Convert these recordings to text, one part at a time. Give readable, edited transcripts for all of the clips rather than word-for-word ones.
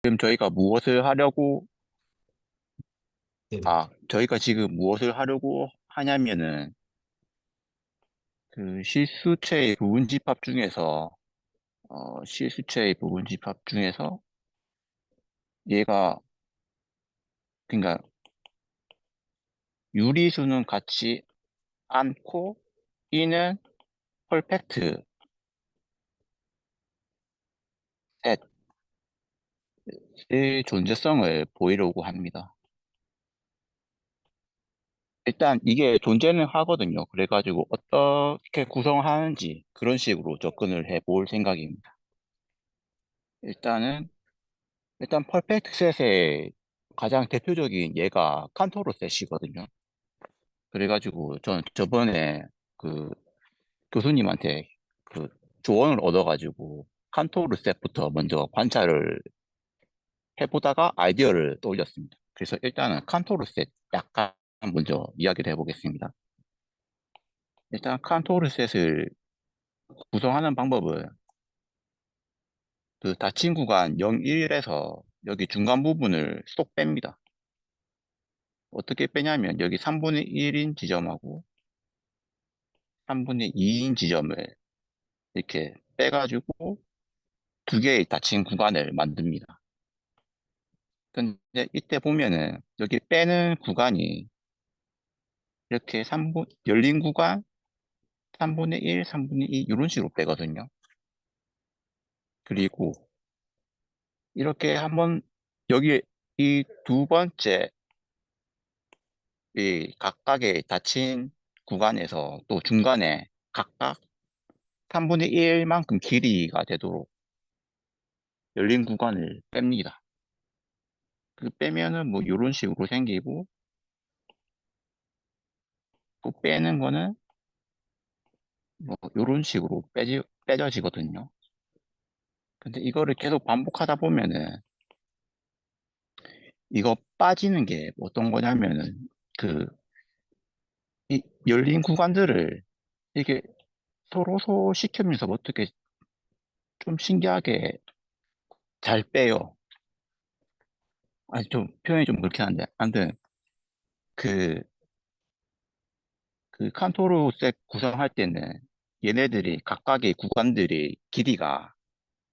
지금 저희가 무엇을 하려고, 네네. 저희가 지금 무엇을 하려고 하냐면은, 그 실수체의 부분집합 중에서, 실수체의 부분집합 중에서 얘가, 그러니까 유리수는 같지 않고, 이는 퍼펙트 셋의 존재성을 보이려고 합니다. 일단 이게 존재는 하거든요. 그래가지고 어떻게 구성하는지 그런 식으로 접근을 해볼 생각입니다. 일단은 일단 퍼펙트 셋의 가장 대표적인 예가 칸토르 셋이거든요. 그래가지고 전 저번에 그 교수님한테 그 조언을 얻어가지고 칸토르 셋부터 먼저 관찰을 해보다가 아이디어를 떠올렸습니다. 그래서 일단은 칸토르 셋 약간 먼저 이야기를 해보겠습니다. 일단 칸토르 셋을 구성하는 방법은 그 닫힌 구간 0, 1에서 여기 중간 부분을 쏙 뺍니다. 어떻게 빼냐면 여기 3분의 1인 지점하고 3분의 2인 지점을 이렇게 빼가지고 두 개의 닫힌 구간을 만듭니다. 근데 이때 보면은 여기 빼는 구간이 이렇게 3분, 열린 구간 3분의 1, 3분의 2 이런 식으로 빼거든요. 그리고 이렇게 한번 여기 이 두 번째 이 각각의 닫힌 구간에서 또 중간에 각각 3분의 1만큼 길이가 되도록 열린 구간을 뺍니다. 그 빼면은 뭐 이런 식으로 생기고 또 빼는 거는 뭐 이런 식으로 빼져지거든요. 근데 이거를 계속 반복하다 보면은 이거 빠지는 게 어떤 거냐면은 그 이 열린 구간들을 이게 서로 소시키면서 어떻게 좀 신기하게 잘 빼요. 아니 좀 표현이 좀 그렇긴 한데 아무튼 그, 그 칸토르색 구성할 때는 얘네들이 각각의 구간들의 길이가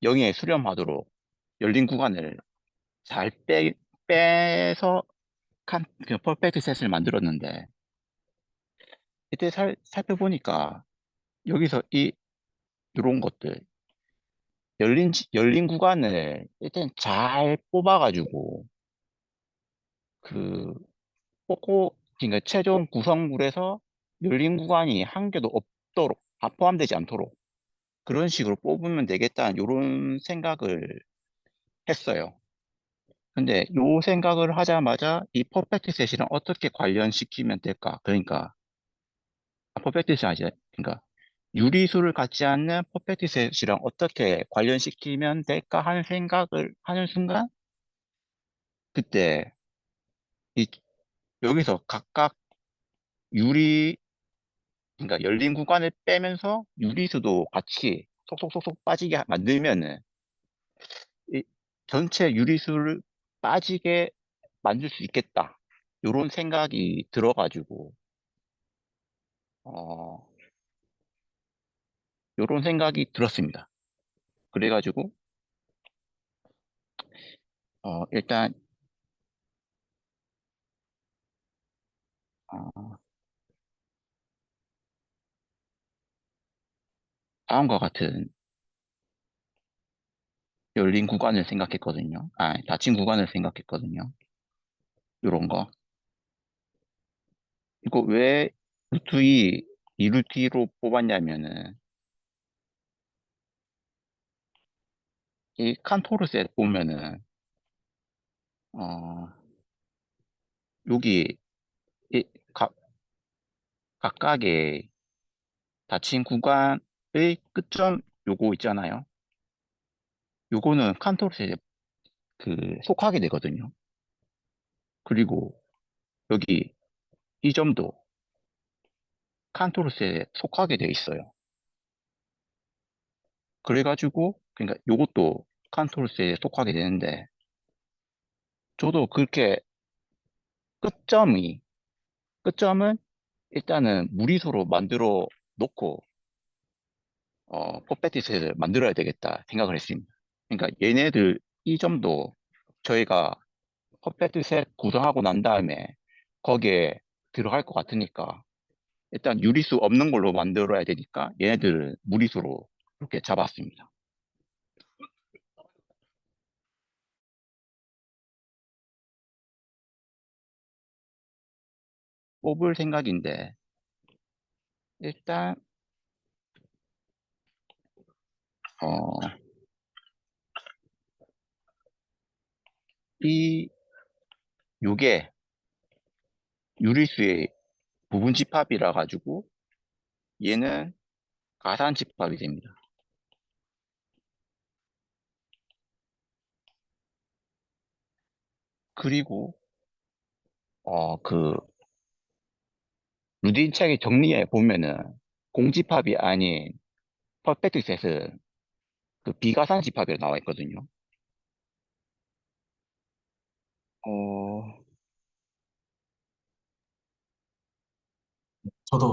0에 수렴하도록 열린 구간을 잘 빼서 그 퍼펙트 셋을 만들었는데 이때 살펴보니까 여기서 이런 것들 열린 구간을 일단 잘 뽑아가지고 그 그러니까 최종 구성물에서 열린 구간이 한 개도 없도록 포함되지 않도록 그런 식으로 뽑으면 되겠다는 이런 생각을 했어요. 근데 요 생각을 하자마자 이 퍼펙트 셋이랑 어떻게 관련시키면 될까? 그러니까 퍼펙트 셋이 아니라 그러니까 유리수를 갖지 않는 퍼펙트 셋이랑 어떻게 관련시키면 될까 하는 생각을 하는 순간 그때 이 여기서 각각 유리 그러니까 열린 구간을 빼면서 유리수도 같이 속속속속 빠지게 만들면은 이 전체 유리수를 빠지게 만들 수 있겠다. 요런 생각이 들어가지고 어 요런 생각이 들었습니다. 그래가지고 일단 어, 다음과 같은 열린 구간을 생각했거든요. 닫힌 구간을 생각했거든요. 요런 거. 이거 왜 루트 2, 2루트 2로 뽑았냐면은 이 칸토르셋 보면은 어 여기 이 각, 각각의 닫힌 구간의 끝점 요거 있잖아요. 요거는 칸토르셋에 그 속하게 되거든요. 그리고 여기 이 점도 칸토르스에 속하게 돼 있어요. 그래가지고, 그러니까 요것도 칸토르스에 속하게 되는데, 저도 그렇게 끝점이, 끝점은 일단은 무리수로 만들어 놓고, 퍼펙트셋을 만들어야 되겠다 생각을 했습니다. 그러니까 얘네들 이 점도 저희가 퍼펙트셋 구성하고 난 다음에 거기에 들어갈 것 같으니까 일단 유리수 없는 걸로 만들어야 되니까 얘네들을 무리수로 이렇게 잡았습니다. 뽑을 생각인데 일단 어, 이 요게 유리수의 부분 집합이라 가지고 얘는 가산 집합이 됩니다. 그리고 그 루딘 책의 정리에 보면은 공집합이 아닌 퍼펙트 셋은 그 비가산 집합이라 나와 있거든요. 어,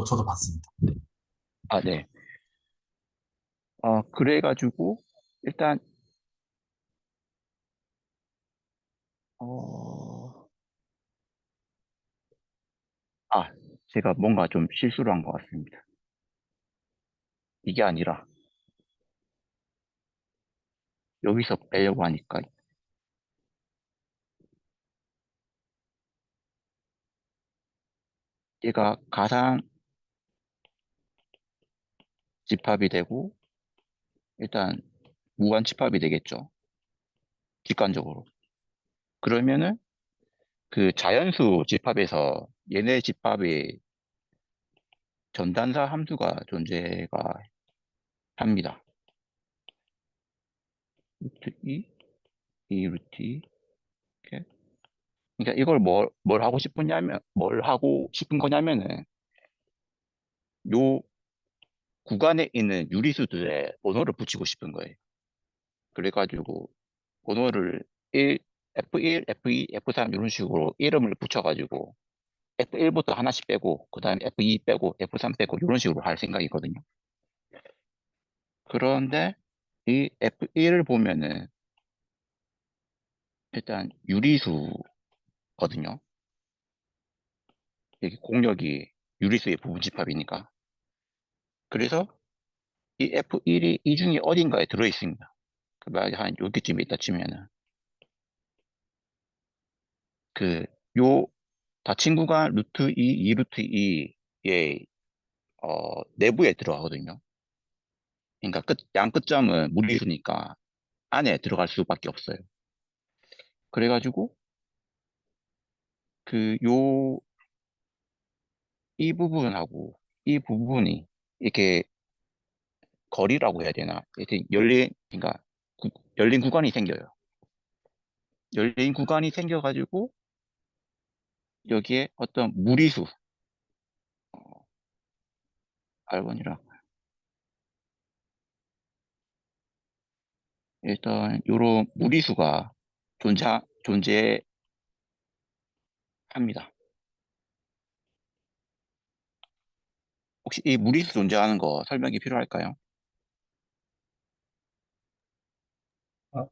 저도 봤습니다. 네. 아, 네. 그래가지고 일단 어, 아, 제가 뭔가 좀 실수를 한 것 같습니다. 이게 아니라 여기서 빼려고 하니까 얘가 가상 집합이 되고 일단 무한 집합이 되겠죠. 직관적으로. 그러면은 그 자연수 집합에서 얘네 집합이 전단사 함수가 존재가 합니다. 루트 2, 2 루트 2 이렇게. 그러니까 이걸 뭘 하고 싶은 거냐면은 요 구간에 있는 유리수들의 번호를 붙이고 싶은 거예요. 그래가지고 번호를 1, F1, F2, F3 이런 식으로 이름을 붙여가지고 F1부터 하나씩 빼고 그 다음에 F2 빼고 F3 빼고 이런 식으로 할 생각이거든요. 그런데 이 F1을 보면은 일단 유리수거든요. 여기 공력이 유리수의 부분 집합이니까. 그래서 이 F1이 이 중에 어딘가에 들어있습니다. 그 만약 한 여기쯤에 있다 치면은 그 요 닫힌 구간 루트 2, 2 루트 2의 내부에 들어가거든요. 그러니까 양 끝점은 무리수니까 안에 들어갈 수밖에 없어요. 그래가지고 이 부분하고 이 부분이 이렇게 거리라고 해야 되나? 이렇게 그러니까 열린 구간이 생겨요. 열린 구간이 생겨가지고 여기에 어떤 무리수, R1이라 일단 요런 무리수가 존재합니다. 혹시 이 무리수 존재하는 거 설명이 필요할까요?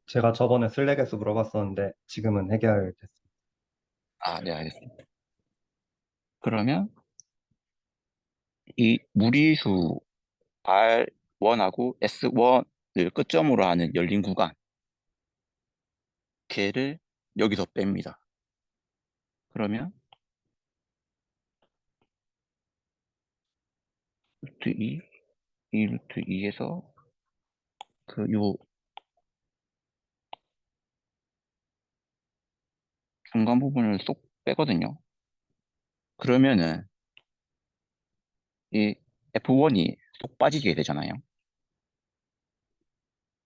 제가 저번에 슬랙에서 물어봤었는데 지금은 해결됐습니다. 아, 네, 알겠습니다. 그러면 이 무리수 R1하고 S1을 끝점으로 하는 열린 구간, 걔를 여기서 뺍니다. 그러면 루트 2, 이 루트 2에서 요 중간 부분을 쏙 빼거든요. 그러면은 이 F1이 쏙 빠지게 되잖아요.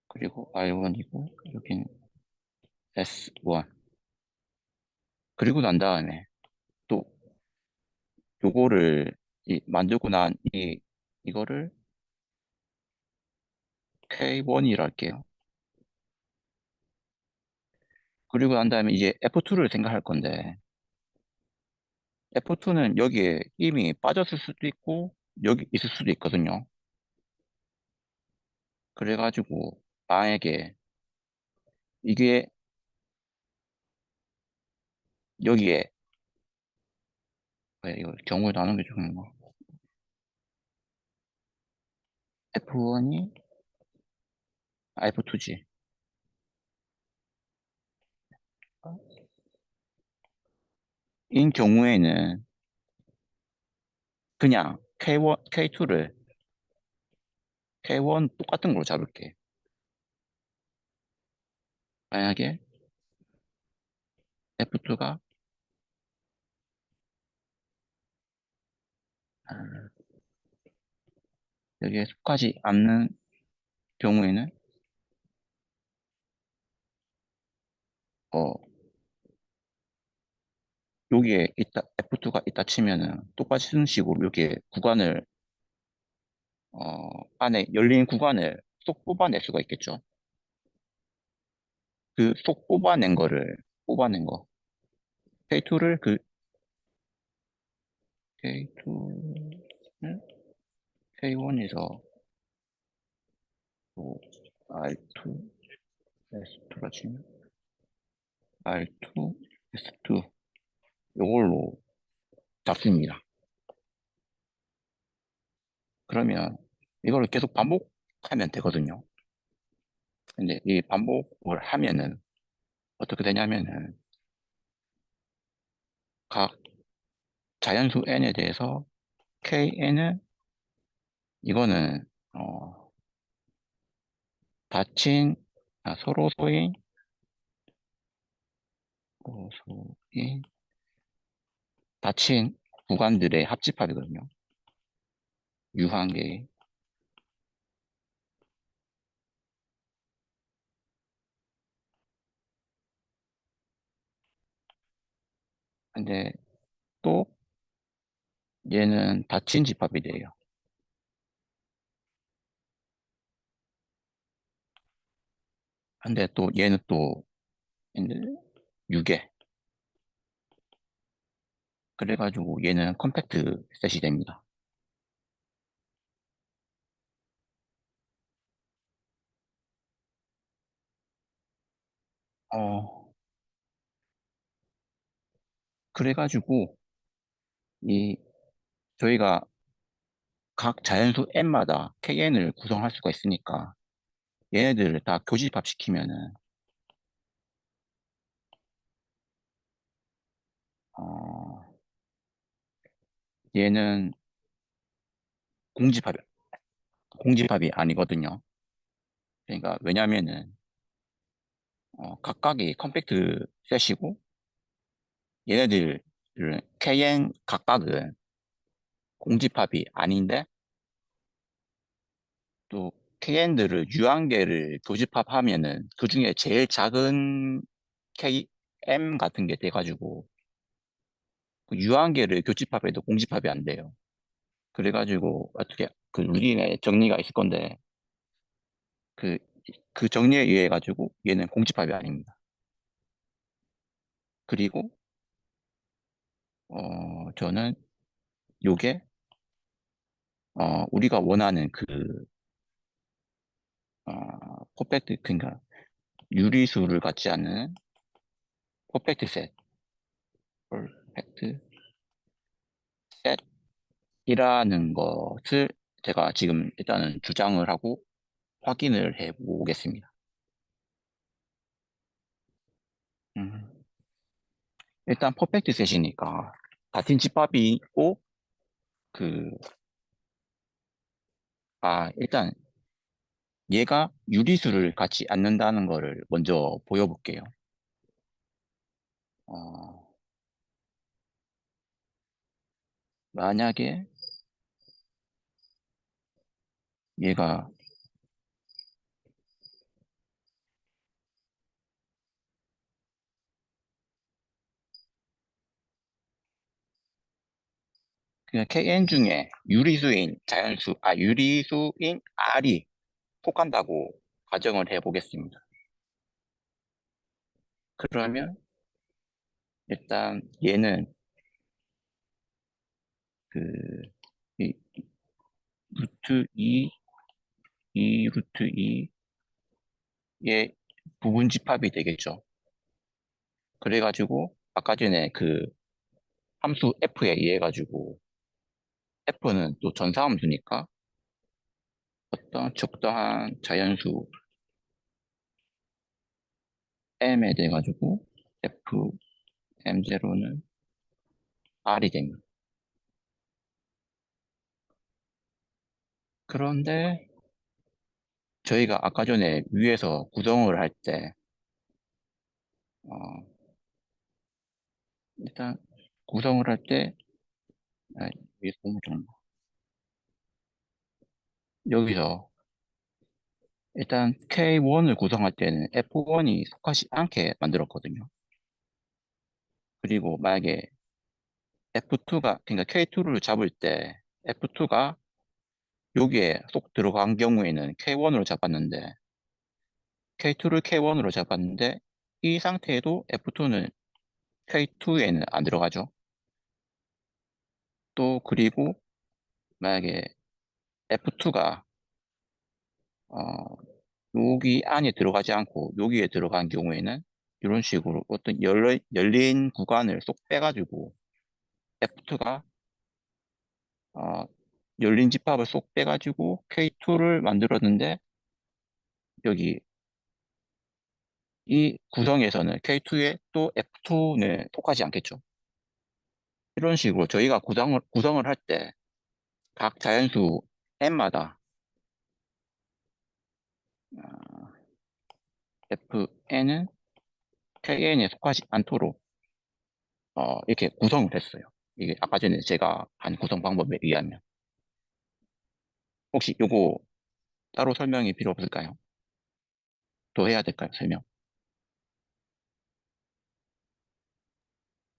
그리고 R1이고 여기는 S1. 그리고 난 다음에 또 요거를 만들고 난 이거를 K1이라 할게요. 그리고 난 다음에 이제 F2를 생각할 건데, F2는 여기에 이미 빠졌을 수도 있고, 여기 있을 수도 있거든요. 그래가지고, 만약에 이게 여기에, 왜 이거 경우에 나눈 게 좋은 거? F1이, F2지. 인 경우에는 그냥 K1, K2를 K1 똑같은 걸로 잡을게. 만약에 F2가 여기에 속하지 않는 경우에는, 어, 여기에 있다, F2가 있다 치면은 똑같은 식으로 여기에 구간을, 안에 열린 구간을 쏙 뽑아낼 수가 있겠죠. 그 쏙 뽑아낸 거. K2를 K2를 K1에서 R2, S2라 치면 R2, S2 요걸로 잡습니다. 그러면 이거를 계속 반복하면 되거든요. 근데 이 반복을 하면은 어떻게 되냐면은 각 자연수 n에 대해서 kn은 이거는 닫힌 서로 소인 닫힌 구간들의 합집합이거든요. 유한계. 근데 또 얘는 닫힌 집합이 돼요. 근데 또 얘는 또 이제 유계. 그래가지고 얘는 컴팩트 셋이 됩니다. 어, 그래가지고 이 저희가 각 자연수 n마다 kn을 구성할 수가 있으니까 얘네들을 다 교집합시키면은 어, 얘는 공집합이 공집합이 아니거든요. 그러니까 왜냐면은 각각이 컴팩트 셋이고 얘네들 KN 각각은 공집합이 아닌데 또 KN들을 유한계를 교집합하면은 그 중에 제일 작은 KM 같은 게 돼가지고 그 유한계를 교집합해도 공집합이 안 돼요. 그래가지고 어떻게 그 루틴에 정리가 있을 건데 그, 그 정리에 의해 가지고 얘는 공집합이 아닙니다. 그리고 저는 요게 우리가 원하는 그 퍼펙트 그러니까 유리수를 갖지 않는 퍼펙트 셋, 퍼펙트 셋이라는 것을 제가 지금 일단은 주장을 하고 확인을 해 보겠습니다. 음, 일단 퍼펙트 셋이니까 같은 집합이 있고 그 일단 얘가 유리수를 갖지 않는다는 거를 먼저 보여볼게요. 어, 만약에 얘가 그냥 KN 중에 유리수인 R이 속한다고 가정을 해보겠습니다. 그러면 일단 얘는 그 이, 루트 2 루트 2의 부분 집합이 되겠죠. 그래가지고 아까 전에 그 함수 f에 의해 가지고 f는 또 전사함수니까 어떤 적당한 자연수 m에 대해 가지고 f m0는 r이 됩니다. 그런데 저희가 아까 전에 위에서 구성을 할 때, 일단 구성을 할 때, 위에서 보면 좀, 여기서 일단 K1을 구성할 때는 F1이 속하지 않게 만들었거든요. 그리고 만약에 F2가, 그러니까 K2를 잡을 때 F2가 여기에 쏙 들어간 경우에는 K1으로 잡았는데, K2를 K1으로 잡았는데, 이 상태에도 F2는 K2에는 안 들어가죠. 또, 그리고 만약에 F2가 여기 안에 들어가지 않고 여기에 들어간 경우에는 이런 식으로 어떤 열린 구간을 쏙 빼가지고 F2가 열린 집합을 쏙 빼가지고 K2를 만들었는데 여기 이 구성에서는 K2에 또 F2는 속하지 않겠죠. 이런 식으로 저희가 구성을 할 때 각 자연수 n마다 Fn은 Kn에 속하지 않도록 이렇게 구성을 했어요. 이게 아까 전에 제가 한 구성 방법에 의하면 혹시 요거 따로 설명이 필요 없을까요? 더 해야 될까요? 설명.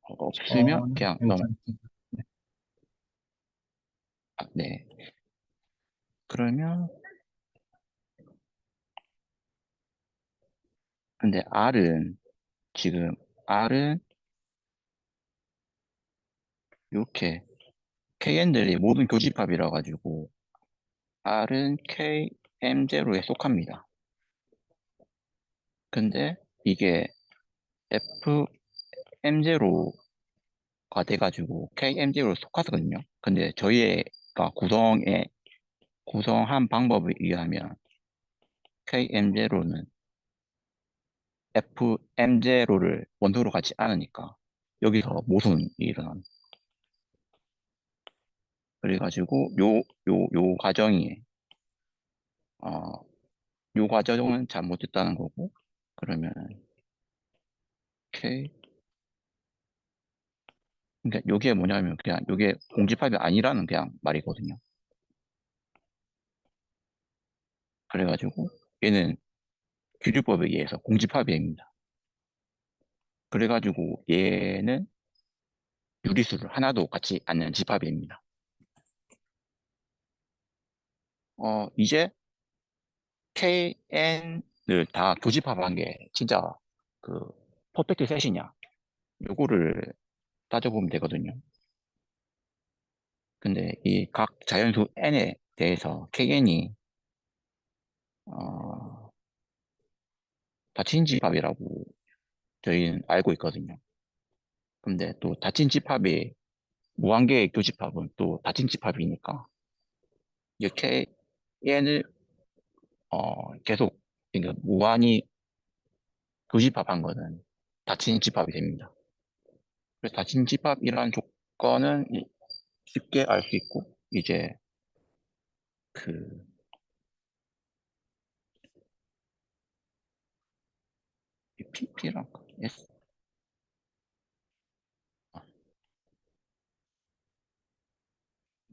없으면 저는 그냥 괜찮습니다. 네. 네. 그러면 근데 지금 R은 이렇게 KN들이 모든 교집합이라 가지고 R은 KM0에 속합니다. 근데 이게 FM0가 돼가지고 KM0로 속하거든요. 근데 저희가 구성한 방법에 의하면 KM0는 FM0를 원소로 갖지 않으니까 여기서 모순이 일어납니다. 그래가지고 요 과정이 어, 요 과정은 잘못됐다는 거고 그러면 K 그러니까 요게 뭐냐면 그냥 요게 공집합이 아니라는 그냥 말이거든요. 그래가지고 얘는 규律법에 의해서 공집합입니다. 그래가지고 얘는 유리수를 하나도 갖지 않는 집합입니다. 이제 KN을 다 교집합한 게 진짜 그 퍼펙트 셋이냐 요거를 따져보면 되거든요. 근데 이 각 자연수 N에 대해서 KN이 닫힌 집합이라고 저희는 알고 있거든요. 근데 또 닫힌 집합이 무한계의 교집합은 또 닫힌 집합이니까 이렇게 KN을 계속 그러니까 무한히 교집합한 거는 닫힌 집합이 됩니다. 그래서 닫힌 집합이라는 조건은 쉽게 알 수 있고 이제 그 PP랑 S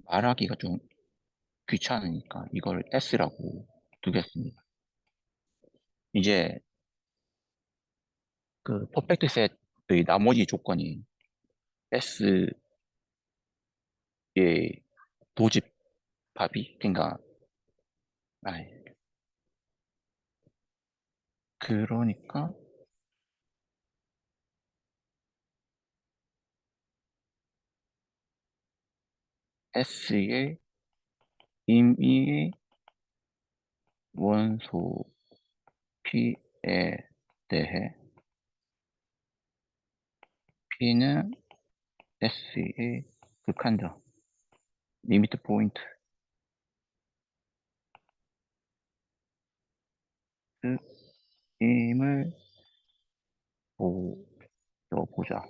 말하기가 좀 귀찮으니까 이걸 S라고 두겠습니다. 이제 그 퍼펙트 셋의 나머지 조건이 S의 도집합이 그러니까 아이, 그러니까 S의 임의의 원소 P에 대해 P는 S의 극한점, 리미트 포인트임을 보자.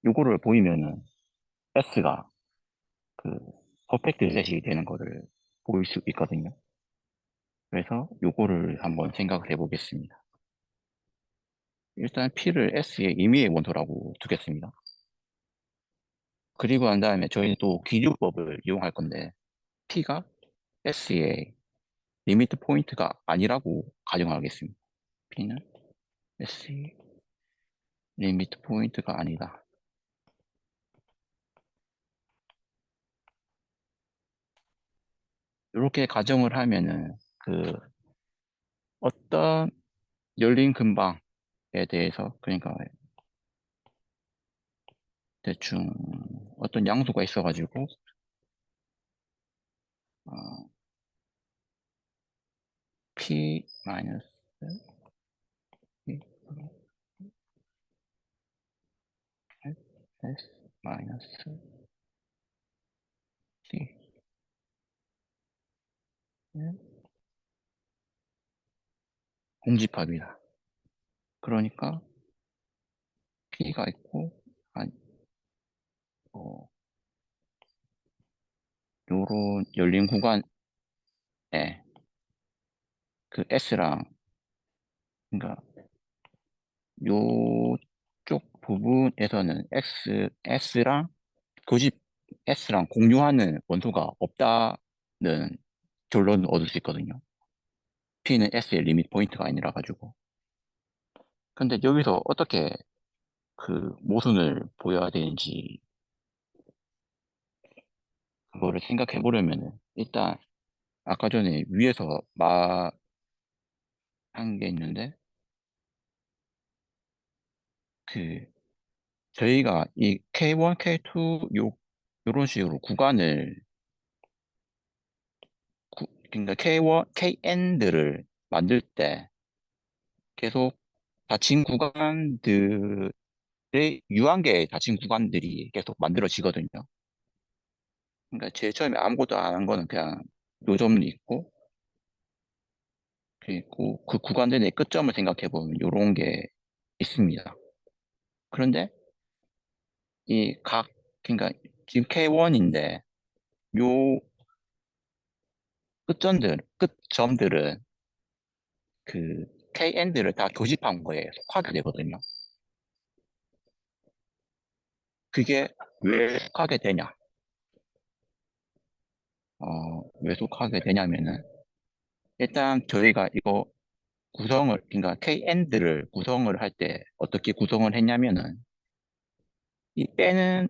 요거를 보이면은 S가 그 퍼펙트 셋이 되는 거를 보일 수 있거든요. 그래서 요거를 한번 생각을 해보겠습니다. 일단 P를 S의 임의의 원소라고 두겠습니다. 그리고 난 다음에 저희는 또 기류법을 이용할 건데 P가 S의 리미트 포인트가 아니라고 가정하겠습니다. P는 S의 리미트 포인트가 아니다. 이렇게 가정을 하면은 그 어떤 열린 근방에 대해서, 그러니까 대충 어떤 양수가 있어가지고 어, P 마이너스 S 마이너스 T 공집합이다. 그러니까 P가 있고 한 뭐, 요런 열린 구간에 그 S랑, 그러니까 요쪽 부분에서는 S랑 교집 S랑 공유하는 원소가 없다는 결론을 얻을 수 있거든요. P는 S의 리밋 포인트가 아니라 가지고. 근데 여기서 어떻게 그 모순을 보여야 되는지 그거를 생각해 보려면은 일단 아까 전에 위에서 말한 게 있는데 그 저희가 이 K1, K2 요런 식으로 구간을 그러니까 K1, KN들을 만들 때 계속 닫힌 구간들의 유한계의 닫힌 구간들이 계속 만들어지거든요. 그러니까 제일 처음에 아무것도 안 한 거는 그냥 요점이 있고, 그리고 그 구간들의 끝점을 생각해 보면 요런 게 있습니다. 그런데 이 그러니까 지금 K1인데 요 끝점들은 그 KN들을 다 교집한 거에 속하게 되거든요. 그게 왜 속하게 되냐? 왜 속하게 되냐면은 일단 저희가 이거 그러니까 KN들을 구성을 할 때 어떻게 구성을 했냐면은 이 빼는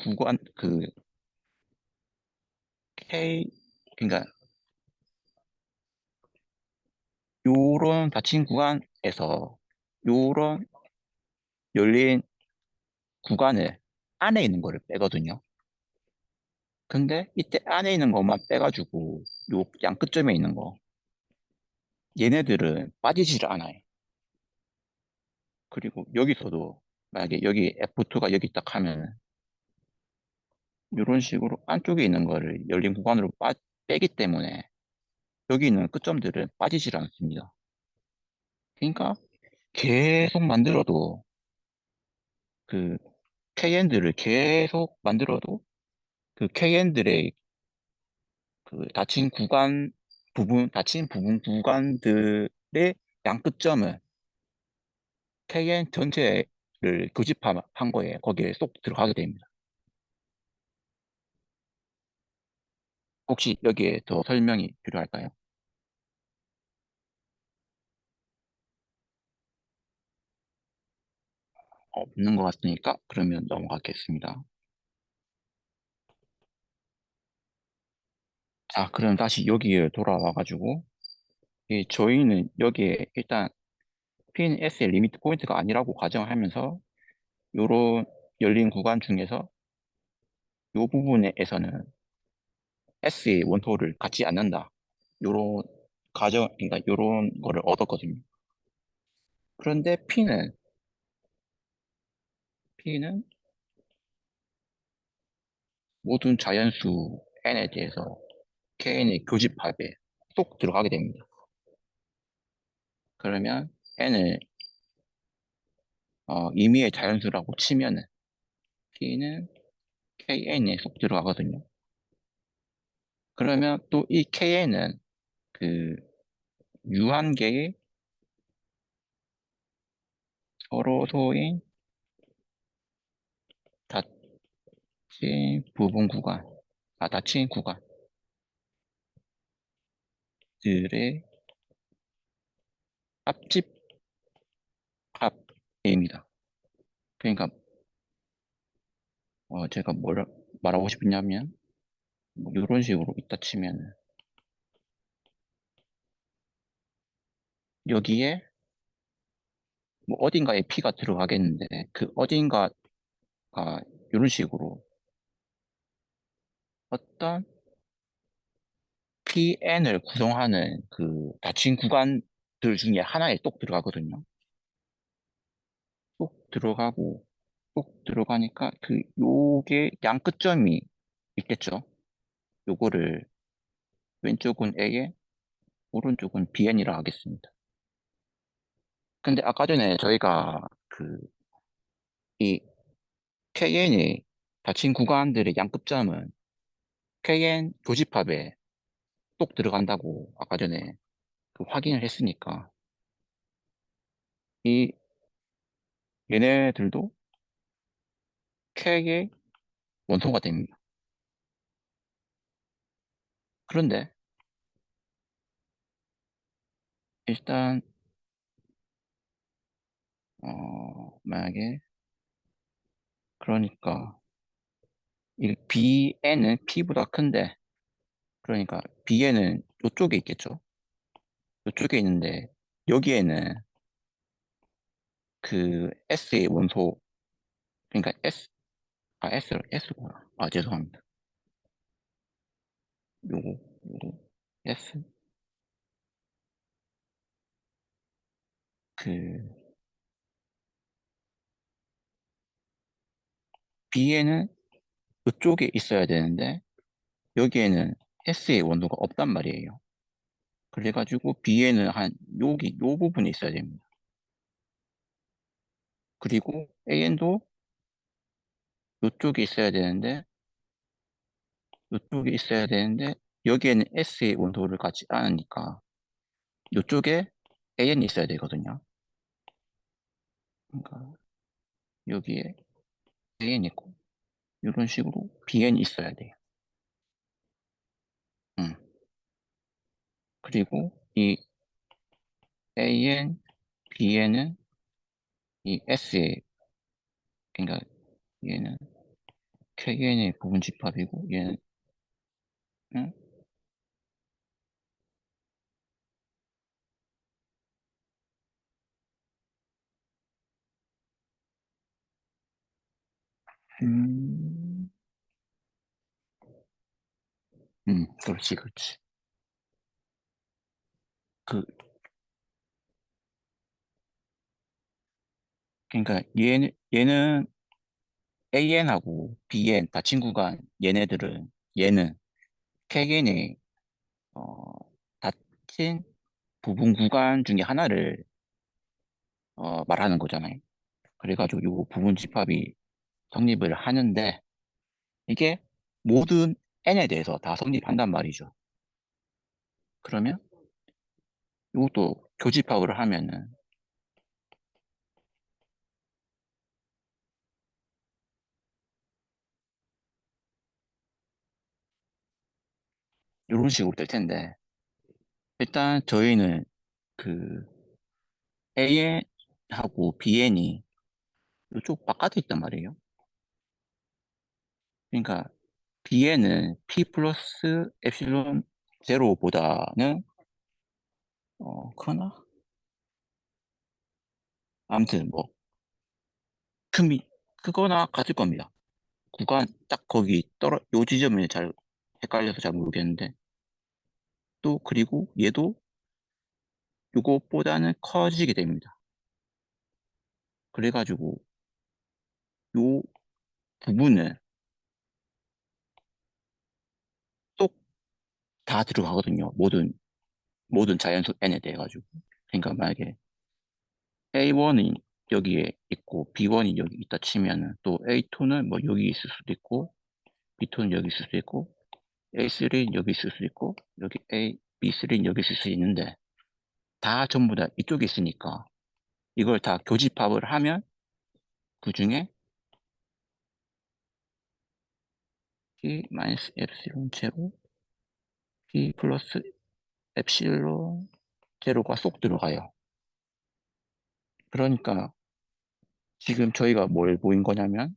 구간 그 K 그러니까 요런 닫힌 구간에서 요런 열린 구간을 안에 있는 거를 빼거든요. 근데 이때 안에 있는 것만 빼가지고 요 양 끝점에 있는 거 얘네들은 빠지지를 않아요. 그리고 여기서도 만약에 여기 F2가 여기 딱 하면 이런 식으로 안쪽에 있는 거를 열린 구간으로 빼기 때문에 여기 있는 끝점들은 빠지질 않습니다. 그러니까 계속 만들어도 그 KN들을 계속 만들어도 그 KN들의 그 닫힌 부분 구간들의 양 끝점은 KN 전체를 교집합한 거에 거기에 쏙 들어가게 됩니다. 혹시 여기에 더 설명이 필요할까요? 없는 것 같으니까 그러면 넘어가겠습니다. 자, 그럼 다시 여기에 돌아와가지고 저희는 여기에 일단 P인 S의 리미트 포인트가 아니라고 가정하면서 요런 열린 구간 중에서 요 부분에서는 S의 원소를 갖지 않는다. 요런 그러니까 요런 거를 얻었거든요. 그런데 P는 모든 자연수 N에 대해서 Kn의 교집합에 쏙 들어가게 됩니다. 그러면 N을 임의의 자연수라고 치면은 P는 KN에 쏙 들어가거든요. 그러면 또 이 KN은 그 유한계의 서로소인 닫힌 부분 구간, 닫힌 구간들의 합집합입니다. 그러니까 제가 뭘 말하고 싶냐면 뭐 이런 식으로 있다 치면은 여기에 뭐 어딘가에 P가 들어가겠는데 그 어딘가가 이런 식으로 어떤 PN을 구성하는 그 닫힌 구간들 중에 하나에 똑 들어가거든요. 똑 들어가고 똑 들어가니까 그 요게 양 끝점이 있겠죠. 요거를 왼쪽은 A에 오른쪽은 BN이라 하겠습니다. 근데 아까 전에 저희가 그 이 KN이 닫힌 구간들의 양끝점은 KN 교집합에 똑 들어간다고 아까 전에 그 확인을 했으니까 이 얘네들도 K의 원소가 됩니다. 그런데 일단 만약에 그러니까 이 BN은 P보다 큰데 그러니까 BN은 이쪽에 있겠죠. 이쪽에 있는데 여기에는 그 S의 원소 그러니까 S구나. 아, 죄송합니다. 요거 S 그 B에는 이쪽에 있어야 되는데 여기에는 S의 원소가 없단 말이에요. 그래가지고 B에는 한 여기 요 부분에 있어야 됩니다. 그리고 AN도 이쪽에 있어야 되는데 여기에는 S의 원소를 갖지 않으니까 이쪽에 AN이 있어야 되거든요. 그러니까 여기에 AN 있고 이런 식으로 BN이 있어야 돼요. 음. 그리고 이 AN, BN은 이 S의 그러니까 얘는 KN의 부분 집합이고 얘는 응? 음, 그렇지, 그렇지. 그 그러니까 얘는 AN하고 BN 다 친구가 얘는 KN의 어, 닫힌 부분 구간 중에 하나를 말하는 거잖아요. 그래가지고 이 부분 집합이 성립을 하는데 이게 모든 N에 대해서 다 성립한단 말이죠. 그러면 이것도 교집합을 하면은 이런 식으로 될 텐데 일단 저희는 그 AN하고 BN이 이쪽 바깥에 있단 말이에요. 그러니까 BN은 P 플러스 엡실론 제로보다는 크나? 아무튼 뭐 크거나 같을 겁니다. 구간 딱 거기 요 지점이 잘 헷갈려서 잘 모르겠는데, 또 그리고 얘도 요것보다는 커지게 됩니다. 그래가지고 요 부분은 쏙 다 들어가거든요. 모든 자연수 n에 대해 가지고. 그러니까 만약에 A1이 여기에 있고 B1이 여기 있다 치면은 또 A2는 뭐 여기 있을 수도 있고 B2는 여기 있을 수도 있고 A3는 여기 있을 수도 있고 여기 B3는 여기 있을 수 있는데 다 전부 다 이쪽에 있으니까 이걸 다 교집합을 하면 그 중에 P 엡실론 제로 P 플러스 엡실론 제로가 쏙 들어가요. 그러니까 지금 저희가 뭘 보인 거냐면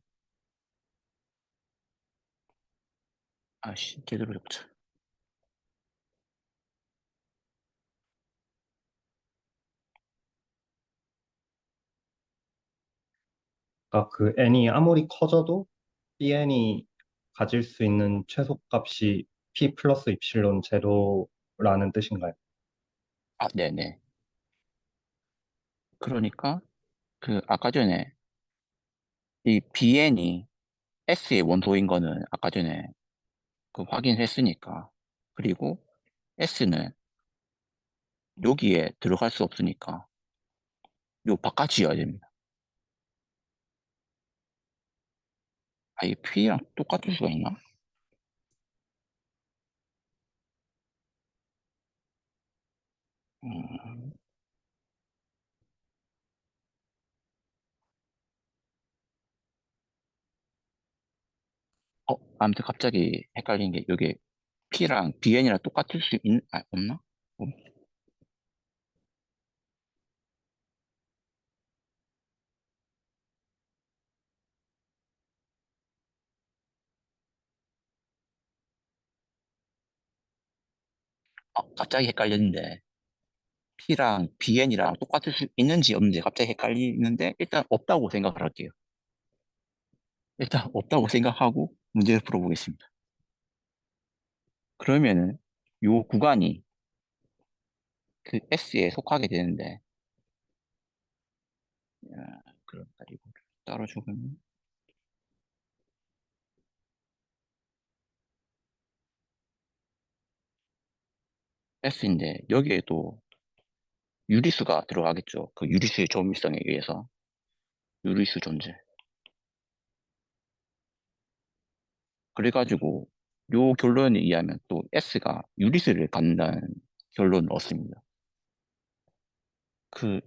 아씨 제대로 잡자. 그러니까 그 n이 아무리 커져도 bn이 가질 수 있는 최소값이 p 플러스 입실론 제로라는 뜻인가요? 아, 네네. 그러니까 그 아까 전에 이 BN이 S의 원소인 거는 아까 전에 그 확인했으니까. 그리고 S는 여기에 들어갈 수 없으니까 요 바깥이어야 됩니다. 아, 이 P랑 똑같을 수가 있나? 음, 아무튼 갑자기 헷갈린 게 여기 P랑 BN이랑 똑같을 수 없나? 어, 갑자기 헷갈렸는데 P랑 BN이랑 똑같을 수 있는지 없는지 갑자기 헷갈리는데 일단 없다고 생각을 할게요. 일단 없다고 생각하고 문제를 풀어보겠습니다. 그러면은 요 구간이 그 S에 속하게 되는데, 그러니까 이거 따로 적으면 S인데 여기에도 유리수가 들어가겠죠. 그 유리수의 조밀성에 의해서 유리수 존재. 그래가지고 요 결론에 의하면 또 S가 유리수를 갖는다는 결론을 얻습니다.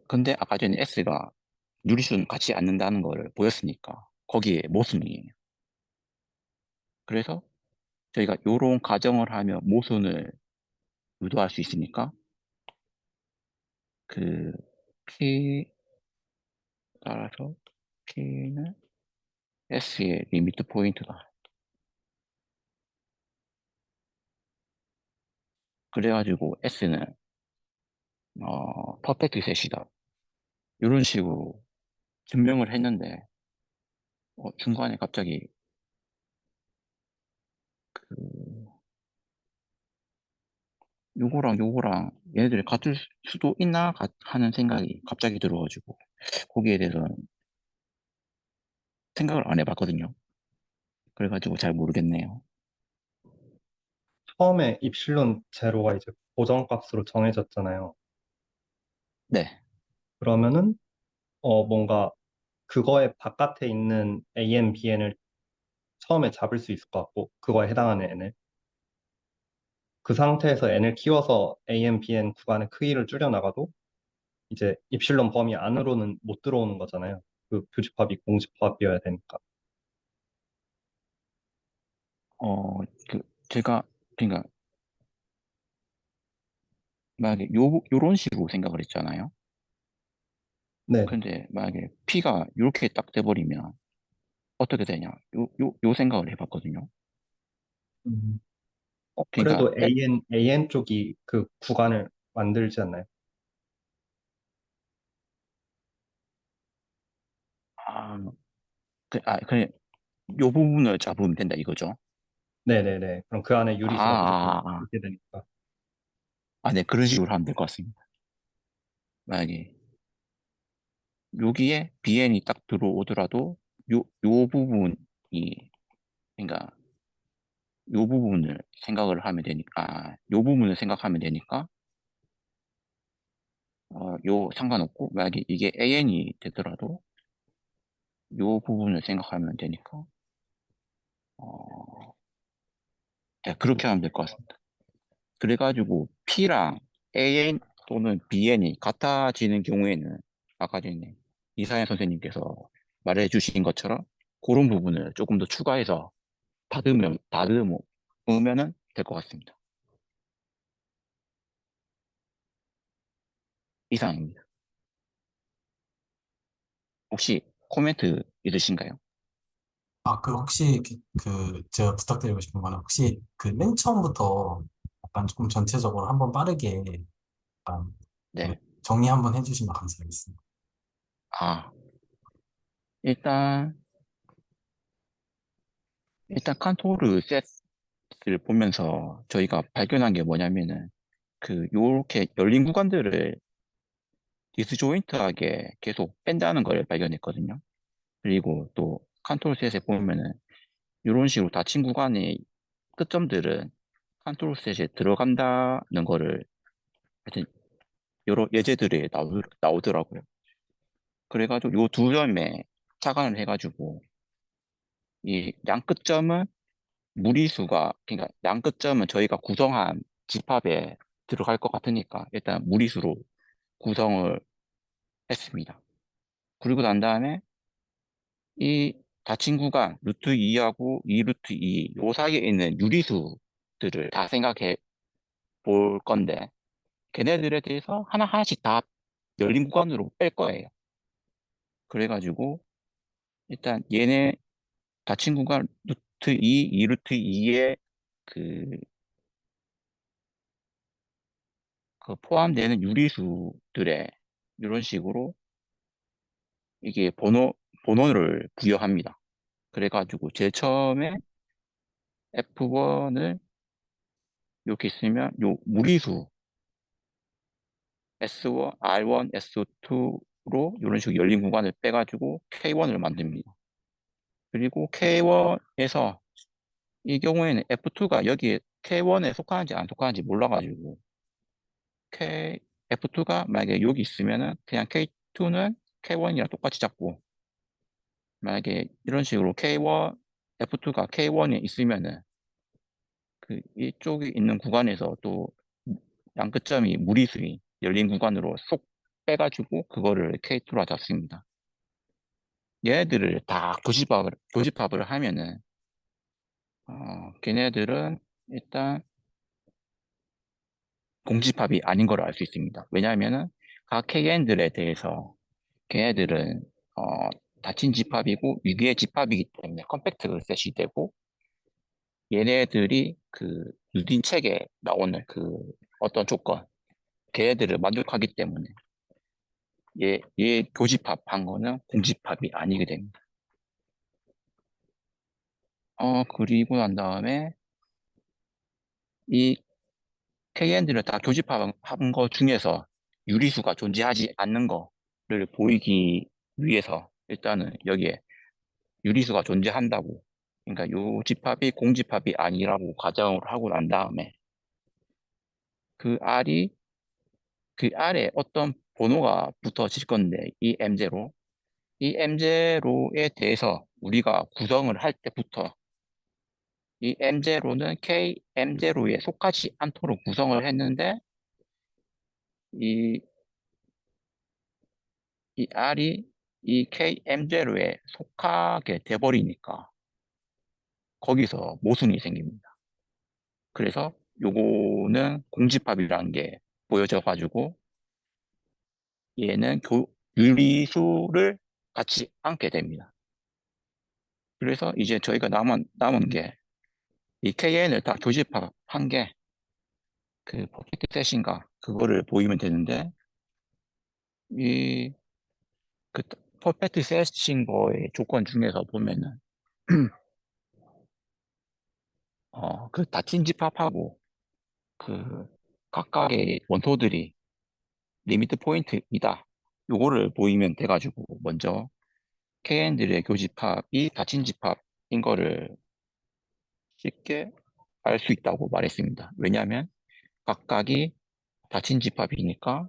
근데 아까 전에 S가 유리수는 같이 않는다는 걸 보였으니까 거기에 모순이에요. 그래서 저희가 요런 가정을 하면 모순을 유도할 수 있으니까 그 P 따라서 P는 S의 리미트 포인트다. 그래가지고 S는 퍼펙트 셋이다. 이런 식으로 증명을 했는데 중간에 갑자기 그 요거랑 얘네들이 같을 수도 있나 하는 생각이 갑자기 들어가지고 거기에 대해서는 생각을 안 해봤거든요. 그래가지고 잘 모르겠네요. 처음에 입실론 제로가 이제 고정값으로 정해졌잖아요. 네. 그러면은 뭔가 그거의 바깥에 있는 AN, BN을 처음에 잡을 수 있을 것 같고 그거에 해당하는 n을 그 상태에서 n을 키워서 AN, BN 구간의 크기를 줄여나가도 이제 입실론 범위 안으로는 못 들어오는 거잖아요. 그 교집합이 공집합이어야 되니까. 어, 그 제가 그러니까 만약에 요런 식으로 생각을 했잖아요. 네. 근데 만약에 P가 이렇게 딱 돼버리면 어떻게 되냐? 요 생각을 해봤거든요. 음. 그러니까 그래도 AN 쪽이 그 구간을 만들지 않나요? 아, 그래, 요 부분을 잡으면 된다 이거죠. 네네네. 그럼 그 안에 아, 유리수가 무조건 아, 아. 있게 되니까. 아, 네, 그런 식으로 하면 될 것 같습니다. 만약에 여기에 BN이 딱 들어오더라도 요 부분이, 그러니까 요 부분을 생각을 하면 되니까, 요 부분을 생각하면 되니까, 요 상관없고, 만약에 이게 AN이 되더라도 요 부분을 생각하면 되니까, 어, 네, 그렇게 하면 될 것 같습니다. 그래가지고 P랑 AN 또는 BN이 같아지는 경우에는 아까 전에 이사연 선생님께서 말해주신 것처럼 그런 부분을 조금 더 추가해서 다듬으면은 될 것 같습니다. 이상입니다. 혹시 코멘트 있으신가요? 아, 그 혹시 제가 부탁드리고 싶은 거는 혹시 그 맨 처음부터 약간 조금 전체적으로 한번 빠르게 약간 그 네. 정리 한번 해주시면 감사하겠습니다. 아, 일단, 칸토르 셋을 보면서 저희가 발견한 게 뭐냐면은, 요렇게 열린 구간들을 디스조인트하게 계속 뺀다는 걸 발견했거든요. 그리고 또 컨트롤 셋에 보면은 이런 식으로 닫힌 구간의 끝점들은 컨트롤 셋에 들어간다는 거를 하여튼 여러 예제들이 나오더라고요. 그래가지고 요 두 점에 착안을 해가지고 이 양끝점은 무리수가, 그러니까 양끝점은 저희가 구성한 집합에 들어갈 것 같으니까 일단 무리수로 구성을 했습니다. 그리고 난 다음에 이 닫힌 구간 루트 2하고 2 루트 2, 요 사이에 있는 유리수들을 다 생각해 볼 건데, 걔네들에 대해서 하나하나씩 다 열린 구간으로 뺄 거예요. 그래가지고, 일단 얘네 닫힌 구간 루트 2, 2 루트 2에 그, 그 포함되는 유리수들에 이런 식으로 이게 번호를 부여합니다. 그래가지고 제일 처음에 F1을 이렇게 쓰면 요 무리수 S1, R1, S2로 이런 식으로 열린 구간을 빼가지고 K1을 만듭니다. 그리고 K1에서 이 경우에는 F2가 여기에 K1에 속하는지 안 속하는지 몰라가지고 F2가 만약에 여기 있으면은 그냥 K2는 K1이랑 똑같이 잡고, 만약에 이런 식으로 K1, F2가 K1에 있으면은 그 이쪽에 있는 구간에서 또 양끝점이 무리수인 열린 구간으로 쏙 빼가지고 그거를 K2로 잡습니다. 얘네들을 다 교집합을 하면은, 걔네들은 일단 공집합이 아닌 걸 알 수 있습니다. 왜냐하면은 각 KN들에 대해서 걔네들은, 어, 닫힌 집합이고 위기의 집합이기 때문에 컴팩트 셋이 되고, 얘네들이 그 누딘 책에 나오는 그 어떤 조건, 걔네들을 만족하기 때문에 얘 교집합한 거는 공집합이 아니게 됩니다. 그리고 난 다음에 이 KN들을 다 교집합한 거 중에서 유리수가 존재하지 않는 거를 보이기 위해서 일단은 여기에 유리수가 존재한다고, 그러니까 요 집합이 공집합이 아니라고 가정을 하고 난 다음에 그 R이 그 R에 어떤 번호가 붙어질 건데 이 M0에 대해서 우리가 구성을 할 때부터 이 M0는 K M0에 속하지 않도록 구성을 했는데 이 이 R이 이 KM0에 속하게 돼버리니까 거기서 모순이 생깁니다. 그래서 요거는 공집합이라는 게 보여져가지고 얘는 유리수를 갖지 않게 됩니다. 그래서 이제 저희가 남은 게 이 KN을 다 교집합한 게 그 퍼펙트 셋인가 그거를 보이면 되는데, 이 그 퍼펙트 셋인 거의 조건 중에서 보면은 그 닫힌 집합하고 그 각각의 원소들이 리미트 포인트이다. 요거를 보이면 돼가지고 먼저 KN들의 교집합이 닫힌 집합인 거를 쉽게 알 수 있다고 말했습니다. 왜냐하면 각각이 닫힌 집합이니까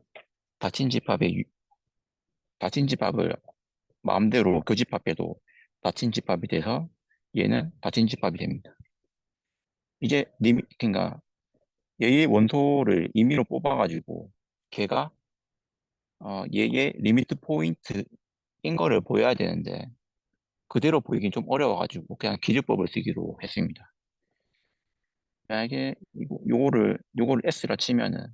닫힌 집합의 닫힌 집합을 마음대로 교집합해도 닫힌 집합이 돼서 얘는 닫힌 집합이 됩니다. 이제 그러니까 얘의 원소를 임의로 뽑아가지고 걔가 얘의 리미트 포인트인 거를 보여야 되는데 그대로 보이긴 좀 어려워가지고 그냥 기술법을 쓰기로 했습니다. 만약에 요거를 S라 치면은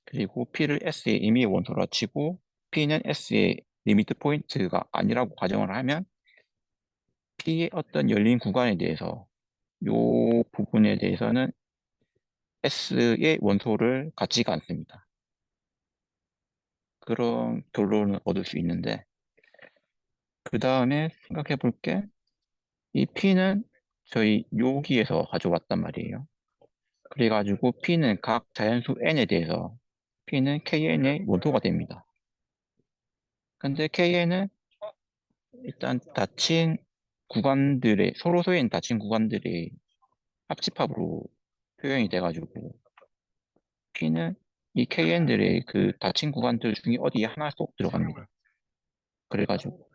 그리고 P를 S의 임의의 원소라 치고 P는 S의 리미트 포인트가 아니라고 가정을 하면 P의 어떤 열린 구간에 대해서 요 부분에 대해서는 S의 원소를 갖지가 않습니다. 그런 결론을 얻을 수 있는데 그 다음에 생각해 볼게 이 P는 저희 여기에서 가져왔단 말이에요. 그래가지고 P는 각 자연수 N에 대해서 P는 KN의 원소가 됩니다. 근데 KN은 일단 서로 소인 닫힌 구간들이 합집합으로 표현이 돼가지고 P는 이 KN들의 그 닫힌 구간들 중에 어디 하나 쏙 들어갑니다. 그래가지고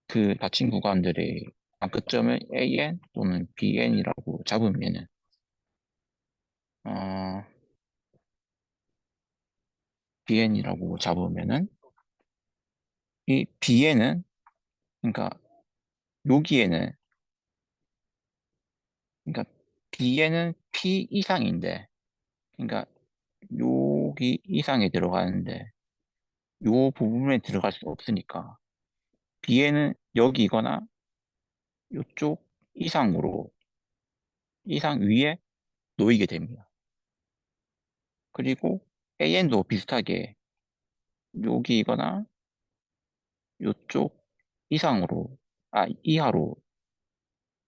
그 닫힌 구간들의 끝점을 AN 또는 BN이라고 잡으면은 어, BN이라고 잡으면은 이 BN은 그러니까 여기에는 그러니까 B에는 P 이상인데 그러니까 여기 이상에 들어가는데 요 부분에 들어갈 수 없으니까 B에는 여기거나 요쪽 이상으로 이상 위에 놓이게 됩니다. 그리고 AN도 비슷하게 여기거나 요쪽 이상으로 이하로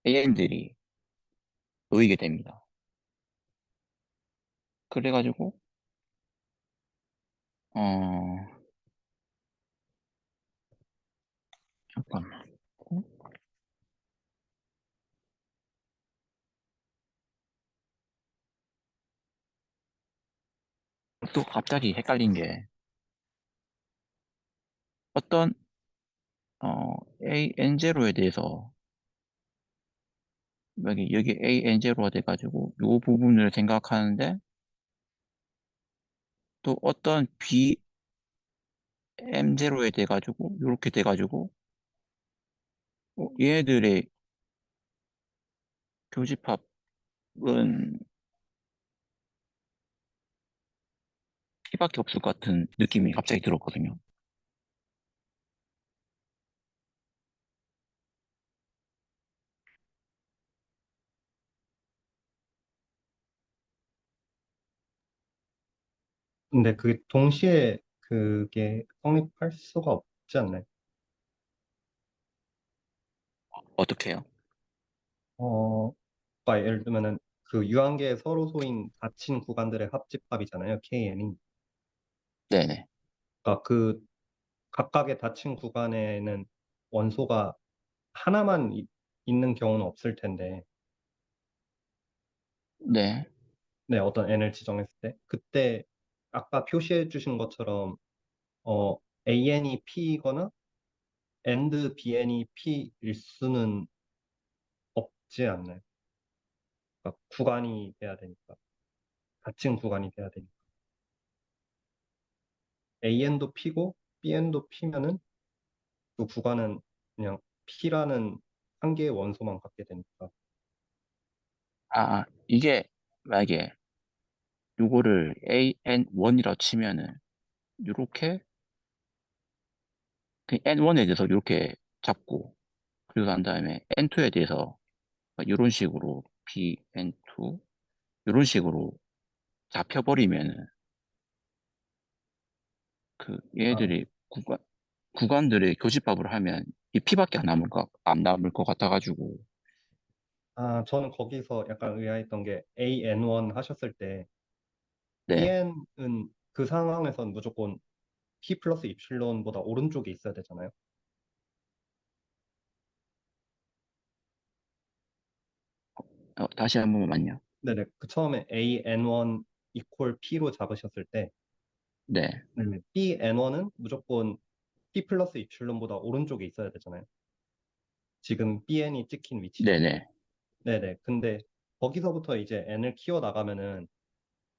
AN들이 놓이게 됩니다. 그래가지고 어 잠깐만 또 갑자기 헷갈린 게 어떤 AN0에 대해서 여기 AN0가 돼가지고 요 부분을 생각하는데 또 어떤 BM0에 돼가지고 요렇게 돼가지고 얘네들의 교집합은 P밖에 없을 것 같은 느낌이 갑자기 들었거든요. 근데 그게 동시에 그게 성립할 수가 없지 않나요? 어떻게 해요? 어, 그러니까 예를 들면은 그 유한계의 서로소인 닫힌 구간들의 합집합이잖아요, KN이. 네네. 그러니까 그 각각의 닫힌 구간에는 원소가 하나만 있는 경우는 없을 텐데, 네. 네, 어떤 n을 지정했을 때, 그때 아까 표시해 주신 것처럼 AN이 P이거나 AND BN이 P일 수는 없지 않나요? 그러니까 구간이 돼야 되니까, 닫힌 구간이 돼야 되니까. AN도 P고 BN도 P면은 그 구간은 그냥 P라는 한 개의 원소만 갖게 되니까. 이게 만약에 요거를 AN1이라고 치면은 요렇게 그 N1에 대해서 요렇게 잡고 그리고 난 다음에 N2에 대해서 이런 식으로 BN2 이런 식으로 잡혀버리면은 그 아, 얘네들이 구간들의 교집합을 하면 이 P밖에 안 남을 것 같아가지고 아, 저는 거기서 약간 의아했던 게 AN1 하셨을 때 네. Bn은 그 상황에선 무조건 P 플러스 입실론보다 오른쪽에 있어야 되잖아요. 다시 한 번만요. 네네. 그 처음에 AN1 이퀄 P로 잡으셨을 때 네. BN1은 무조건 P 플러스 입실론보다 오른쪽에 있어야 되잖아요. 지금 BN이 찍힌 위치죠. 네네. 네네. 근데 거기서부터 이제 N을 키워 나가면은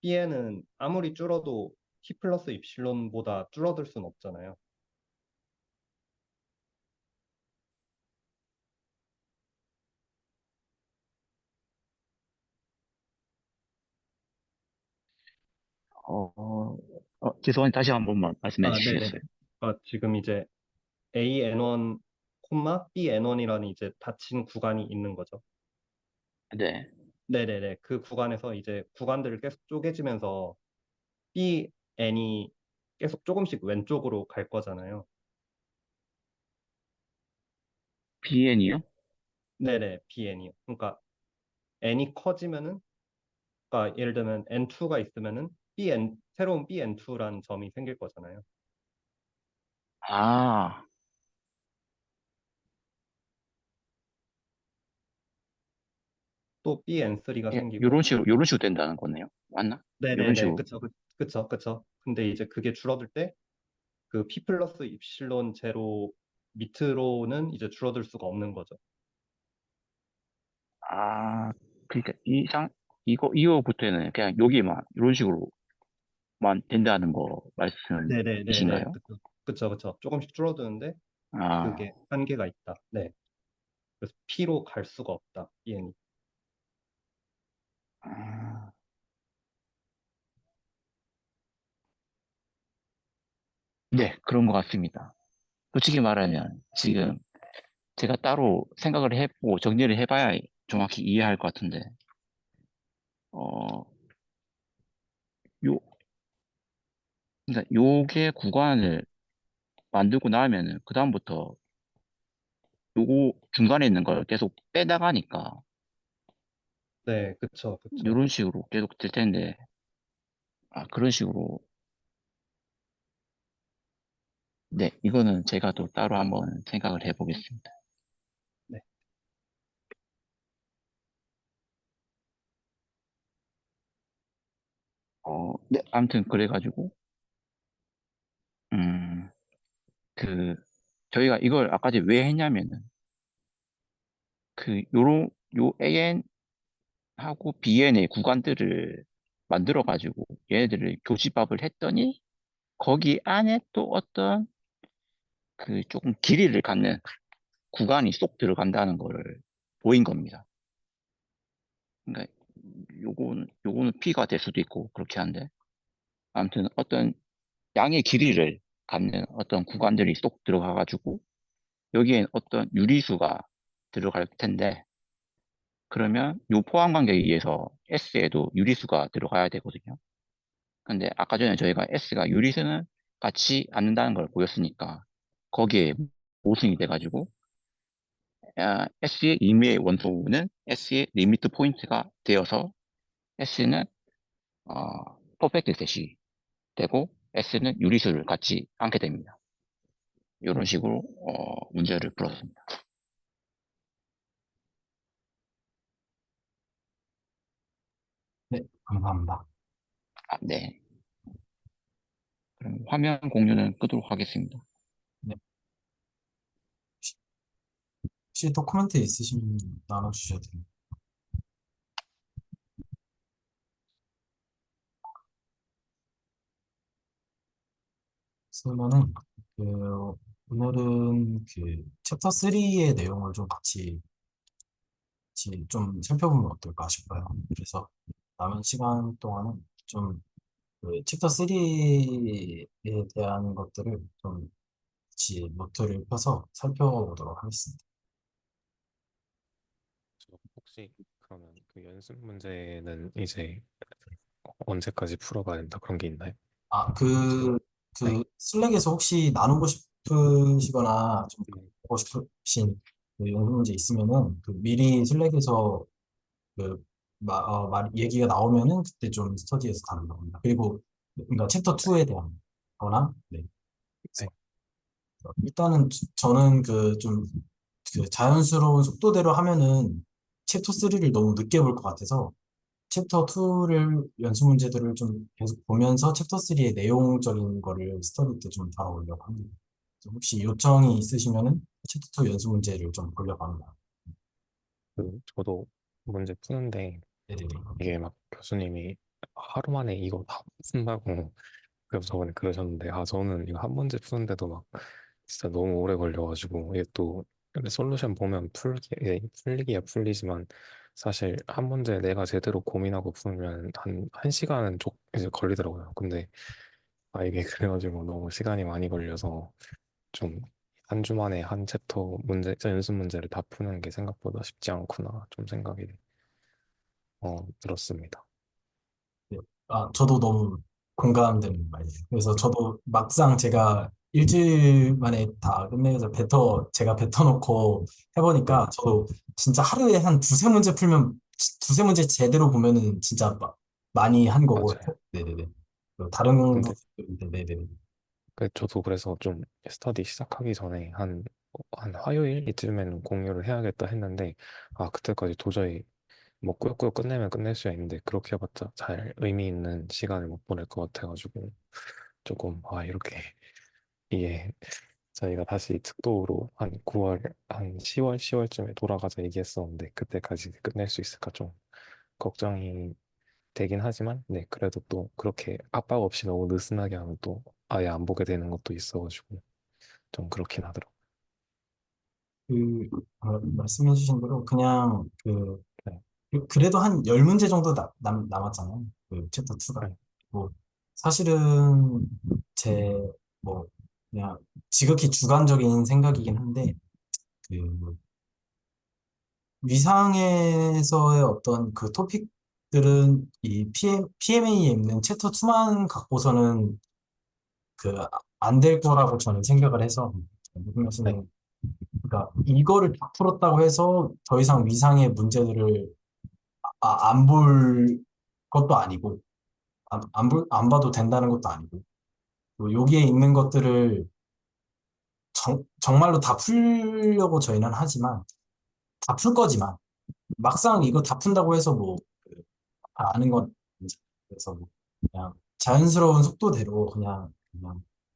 Bn은 아무리 줄어도 P 플러스 입실론보다 줄어들 순 없잖아요. 죄송한데 다시 한 번만 말씀해 아, 네네. 주시겠어요? 지금 이제 AN1, BN1이라는 이제 닫힌 구간이 있는 거죠. 네. 네네네. 그 구간에서 이제 구간들을 계속 쪼개지면서 BN이 계속 조금씩 왼쪽으로 갈 거잖아요. BN이요? 네네, BN이요. 그러니까 N이 커지면은, 그러니까 예를 들면 N2가 있으면은 새로운 BN2라는 점이 생길 거잖아요. 아, 또 BN3가 예, 생기고, 요런 식으로 된다는 거네요. 맞나? 요런 네네네, 식으로. 그쵸, 그쵸, 그쵸. 근데 이제 그게 줄어들 때 그 P 플러스 입실론 제로 밑으로는 이제 줄어들 수가 없는 거죠. 아, 그러니까 이거부터는 그냥 여기만, 이런 식으로만 된다는 거 네네네네, 말씀이신가요? 그쵸, 그쵸, 그쵸. 조금씩 줄어드는데 아, 그게 한계가 있다. 네. 그래서 P로 갈 수가 없다. EN이. 아, 네, 그런 것 같습니다. 솔직히 말하면 지금 제가 따로 생각을 해보고 정리를 해봐야 정확히 이해할 것 같은데, 어, 요, 그러니까 요게 구간을 만들고 나면은 그다음부터 요거 중간에 있는 걸 계속 빼나가니까 네, 그쵸, 그쵸. 요런 식으로 계속 될 텐데, 그런 식으로, 네, 이거는 제가 또 따로 한번 생각을 해보겠습니다. 네. 네, 아무튼 그래가지고, 음, 그, 저희가 이걸 아까 전에 왜 했냐면은, 요 AN하고 BN의 구간들을 만들어가지고, 얘네들을 교집합을 했더니, 거기 안에 또 어떤 그 조금 길이를 갖는 구간이 쏙 들어간다는 거를 보인 겁니다. 그러니까 요거는 P가 될 수도 있고 그렇게 한데 아무튼 어떤 양의 길이를 갖는 어떤 구간들이 쏙 들어가가지고 여기엔 어떤 유리수가 들어갈 텐데 그러면 요 포항 관계에 의해서 S에도 유리수가 들어가야 되거든요. 근데 아까 전에 저희가 S가 유리수는 같지 않는다는 걸 보였으니까 거기에 모순이 돼가지고 S의 임의의 원소는 S의 리미트 포인트가 되어서 S는 퍼펙트 셋이 되고 S는 유리수를 갖지 않게 됩니다. 이런 식으로 문제를 풀었습니다. 네, 감사합니다. 네. 그럼 화면 공유는 끄도록 하겠습니다. 네, 혹시 도큐멘트 있으시면 나눠주셔도 됩니다. 그러면은 그 오늘은 그 챕터 3의 내용을 좀 같이 좀 살펴보면 어떨까 싶어요. 그래서 남은 시간 동안은 좀그 챕터 3에 대한 것들을 좀 같이 노트를 펴서 살펴보도록 하겠습니다. 혹시 그러면 그 연습 문제는 이제 언제까지 풀어봐야 된다 그런 게 있나요? 아, 네. 슬랙에서 혹시 나누고 싶으시거나 좀 음, 보고 싶으신 그 연습 문제 있으면은 그 미리 슬랙에서 그 얘기가 나오면은 그때 좀 스터디에서 다룬다고 합니다. 그리고 그러니까 챕터 2에 대한 거나 네. 네. 일단은 저는 그 좀 그 자연스러운 속도대로 하면은 챕터 3를 너무 늦게 볼 것 같아서 챕터 2를 연습 문제들을 좀 계속 보면서 챕터 3의 내용적인 거를 스터디 때 좀 다뤄보려고 합니다. 그래서 혹시 요청이 있으시면은 챕터 2 연습 문제를 좀 보려고 합니다. 그 저도 문제 푸는데 네네네. 이게 막 교수님이 하루 만에 이거 다 푼다고 그래서 저번에 그러셨는데 아 저는 이거 한 문제 푸는데도 막 진짜 너무 오래 걸려가지고 이게 또 근데 솔루션 보면 풀리기야 풀리지만 사실 한 문제 내가 제대로 고민하고 풀면 한 시간은 이제 걸리더라고요. 근데 아 이게 그래가지고 너무 시간이 많이 걸려서 좀 한 주 만에 한 챕터 문제 연습 문제를 다 푸는 게 생각보다 쉽지 않구나 좀 생각이 들었습니다. 네. 저도 너무 공감되는 말이에요. 그래서 저도 막상 제가 일주일 만에 다 끝내서 제가 뱉어놓고 네, 해보니까 저도 진짜 하루에 한 두세 문제 풀면, 두세 문제 제대로 보면은 진짜 많이 한 거고. 맞아요. 네네네. 그리고 다른 근데 부분인데, 네네네. 저도 그래서 좀 스터디 시작하기 전에 한 화요일 이쯤에는 공유를 해야겠다 했는데, 아, 그때까지 도저히 뭐 꾸역꾸역 끝내면 끝낼 수야 있는데, 그렇게 해봤자 잘 의미 있는 시간을 못 보낼 것 같아가지고, 조금, 아, 이렇게, 이게 저희가 다시 특도로 한 9월, 한 10월쯤에 돌아가자 얘기했었는데, 그때까지 끝낼 수 있을까 좀 걱정이 되긴 하지만, 네, 그래도 또 그렇게 압박 없이 너무 느슨하게 하면 또 아예 안 보게 되는 것도 있어가지고, 좀 그렇긴 하더라고요. 말씀해주신 대로 그냥 네, 그래도 한 10문제 정도 남았잖아요. 그 챕터 2가. 네, 뭐, 사실은 제, 뭐, 그냥 지극히 주관적인 생각이긴 한데, 그 위상에서의 어떤 그 토픽들은 이 PMA에 있는 챕터 2만 갖고서는 그 안 될 거라고 저는 생각을 해서, 무슨 네, 말씀은, 그러니까 이거를 다 풀었다고 해서 더 이상 위상의 문제들을 안 볼 것도 아니고, 안 봐도 된다는 것도 아니고, 또 여기에 있는 것들을 정말로 다 풀려고 저희는 하지만, 다 풀 거지만, 막상 이거 다 푼다고 해서 뭐, 다 아는 건 아니죠. 그래서 뭐, 그냥 자연스러운 속도대로 그냥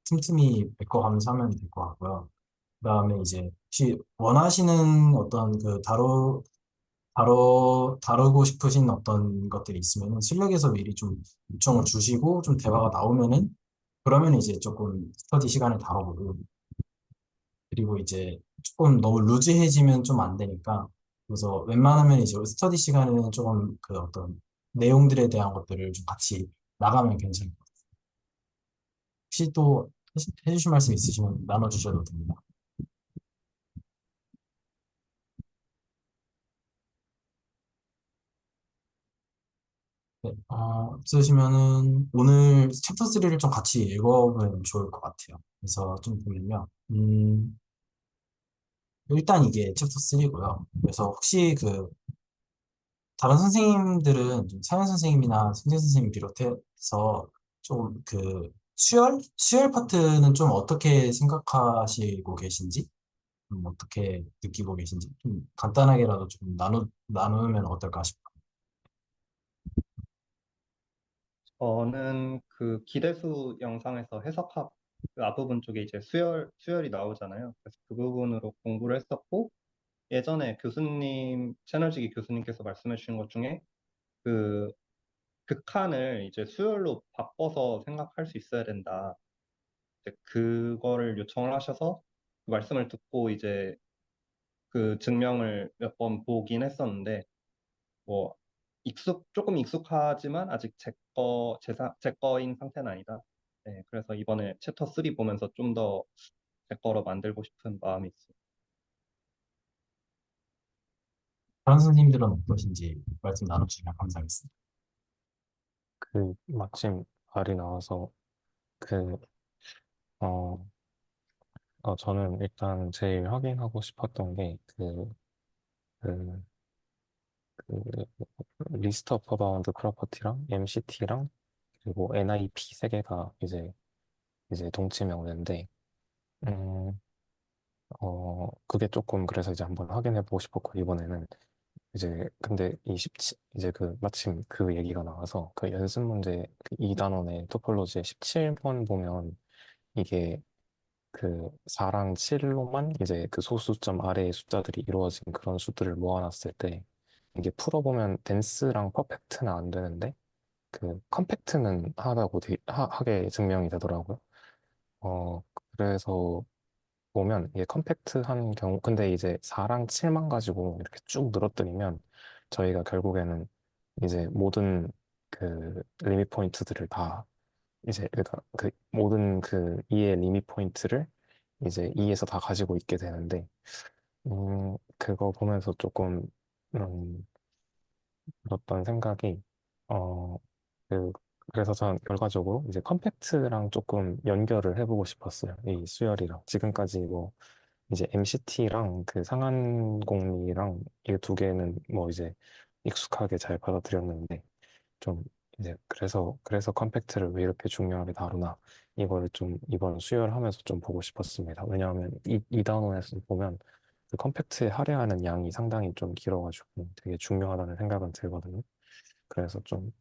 틈틈이 메꿔가면서 하면 될 것 같고요. 그 다음에 이제, 혹시 원하시는 어떤 다루고 싶으신 어떤 것들이 있으면은 슬랙에서 미리 좀 요청을 주시고 좀 대화가 나오면은 그러면 이제 조금 스터디 시간을 다뤄보고 그리고 이제 조금 너무 루즈해지면 좀 안 되니까 그래서 웬만하면 이제 스터디 시간에는 조금 그 어떤 내용들에 대한 것들을 좀 같이 나가면 괜찮을 것 같아요. 혹시 또 해주실 말씀 있으시면 나눠주셔도 됩니다. 네, 없으시면은 오늘 챕터 3를 좀 같이 읽어보면 좋을 것 같아요. 그래서 좀 보면요. 일단 이게 챕터 3고요. 그래서 혹시 다른 선생님들은 좀 사연 선생님이나 승재 선생님 비롯해서 좀 수열 파트는 좀 어떻게 생각하시고 계신지, 어떻게 느끼고 계신지, 좀 간단하게라도 좀 나누면 어떨까 싶어요. 저는 그 기대수 영상에서 해석학 그 앞부분 쪽에 이제 수열이 나오잖아요. 그래서 그 부분으로 공부를 했었고, 예전에 채널지기 교수님께서 말씀해 주신 것 중에 그 극한을 이제 수열로 바꿔서 생각할 수 있어야 된다. 이제 그거를 요청을 하셔서 그 말씀을 듣고 이제 그 증명을 몇 번 보긴 했었는데, 뭐, 조금 익숙하지만 아직 제 거인 상태는 아니다. 네, 그래서 이번에 챕터 3 보면서 좀 더 제 거로 만들고 싶은 마음이 있어요. 다른 선생님들은 어떠신지 말씀 나눠주시면 감사하겠습니다. 마침 말이 나와서 그, 어, 저는 일단 제일 확인하고 싶었던 게 그, 그 리스트 오브 바운드 프로퍼티랑 MCT랑 그리고 NIP 세 개가 이제 동치 명제인데, 음, 그게 조금 그래서 이제 한번 확인해 보고 싶었고, 이번에는 이제 근데 이제 마침 그 얘기가 나와서 그 연습 문제 그 2단원의 토폴로지의 17번 보면 이게 그 4랑 7로만 이제 그 소수점 아래의 숫자들이 이루어진 그런 수들을 모아놨을 때 이게 풀어보면 덴스랑 퍼펙트는 안 되는데 그 컴팩트는 하게 증명이 되더라고요. 어, 그래서 보면 이게 컴팩트한 경우, 근데 이제 4랑 7만 가지고 이렇게 쭉 늘어뜨리면 저희가 결국에는 이제 모든 그 리밋 포인트들을 다 이제 그러니까 그 모든 그 2의 리밋 포인트를 이제 2에서 다 가지고 있게 되는데, 그거 보면서 조금 음, 들었던 생각이 어, 그, 그래서 전 결과적으로 이제 컴팩트랑 조금 연결을 해보고 싶었어요. 이 수열이랑. 지금까지 뭐, 이제 MCT랑 그 상한공리랑 이 두 개는 뭐 이제 익숙하게 잘 받아들였는데, 좀 이제 그래서 컴팩트를 왜 이렇게 중요하게 다루나, 이거를 좀 이번 수혈하면서 좀 보고 싶었습니다. 왜냐하면 이 단원에서 보면 그 컴팩트에 할애하는 양이 상당히 좀 길어가지고 되게 중요하다는 생각은 들거든요. 그래서 좀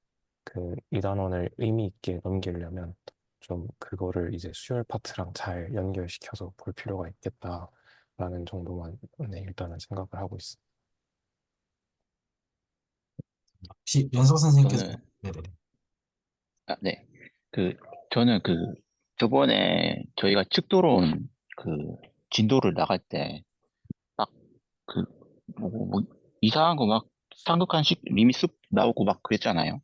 그 이 단원을 의미 있게 넘기려면 좀 그거를 이제 수열 파트랑 잘 연결시켜서 볼 필요가 있겠다라는 정도만, 네, 일단은 생각을 하고 있습니다. 혹시 연석 선생님께서, 저는, 네네네. 네. 그, 저는 저번에 저희가 측도론 그, 진도를 나갈 때, 딱 그, 뭐, 이상한 거 막, 삼극한식 리밋 숲 나오고 막 그랬잖아요.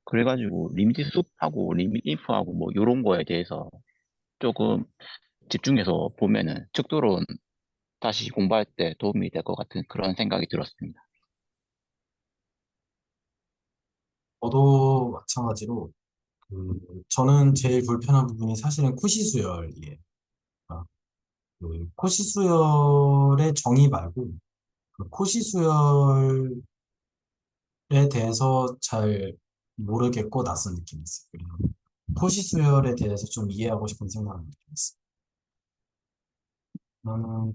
그래가지고, 리밋 숲하고, 리밋 인프하고, 뭐, 요런 거에 대해서 조금 집중해서 보면은, 측도론 다시 공부할 때 도움이 될 것 같은 그런 생각이 들었습니다. 저도 마찬가지로, 저는 제일 불편한 부분이 사실은 코시수열이에요. 그러니까 그 코시수열의 정의 말고, 그 코시수열에 대해서 잘 모르겠고 낯선 느낌이 있어요. 그리고 코시수열에 대해서 좀 이해하고 싶은 생각을 느끼겠어요.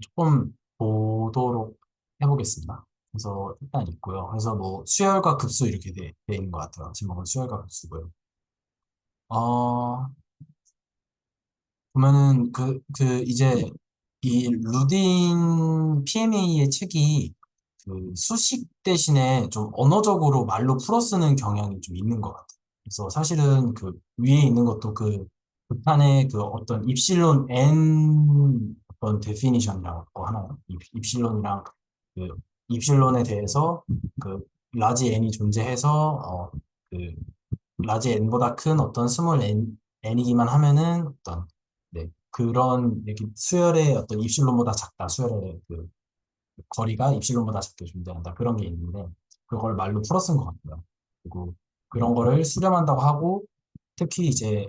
조금 보도록 해보겠습니다. 그래서 일단 있고요. 그래서 뭐 수열과 급수 이렇게 돼 있는 것 같아요. 제목은 수열과 급수고요. 어, 보면은 이제 이 루딘 PMA의 책이 그 수식 대신에 좀 언어적으로 말로 풀어 쓰는 경향이 좀 있는 것 같아요. 그래서 사실은 그 위에 있는 것도 그 극한의 그 어떤 입실론 n 어떤 데피니션이라고 하나요? 입실론이랑 그 입실론에 대해서 그 라지 n이 존재해서 그 라지 n보다 큰 어떤 스몰 n이기만 하면은 어떤 네, 그런 얘기 수열의 어떤 입실론보다 작다 수열의 그 거리가 입실론보다 작게 존재한다 그런 게 있는데 그걸 말로 풀어 쓴 것 같고요. 그리고 그런 거를 수렴한다고 하고 특히 이제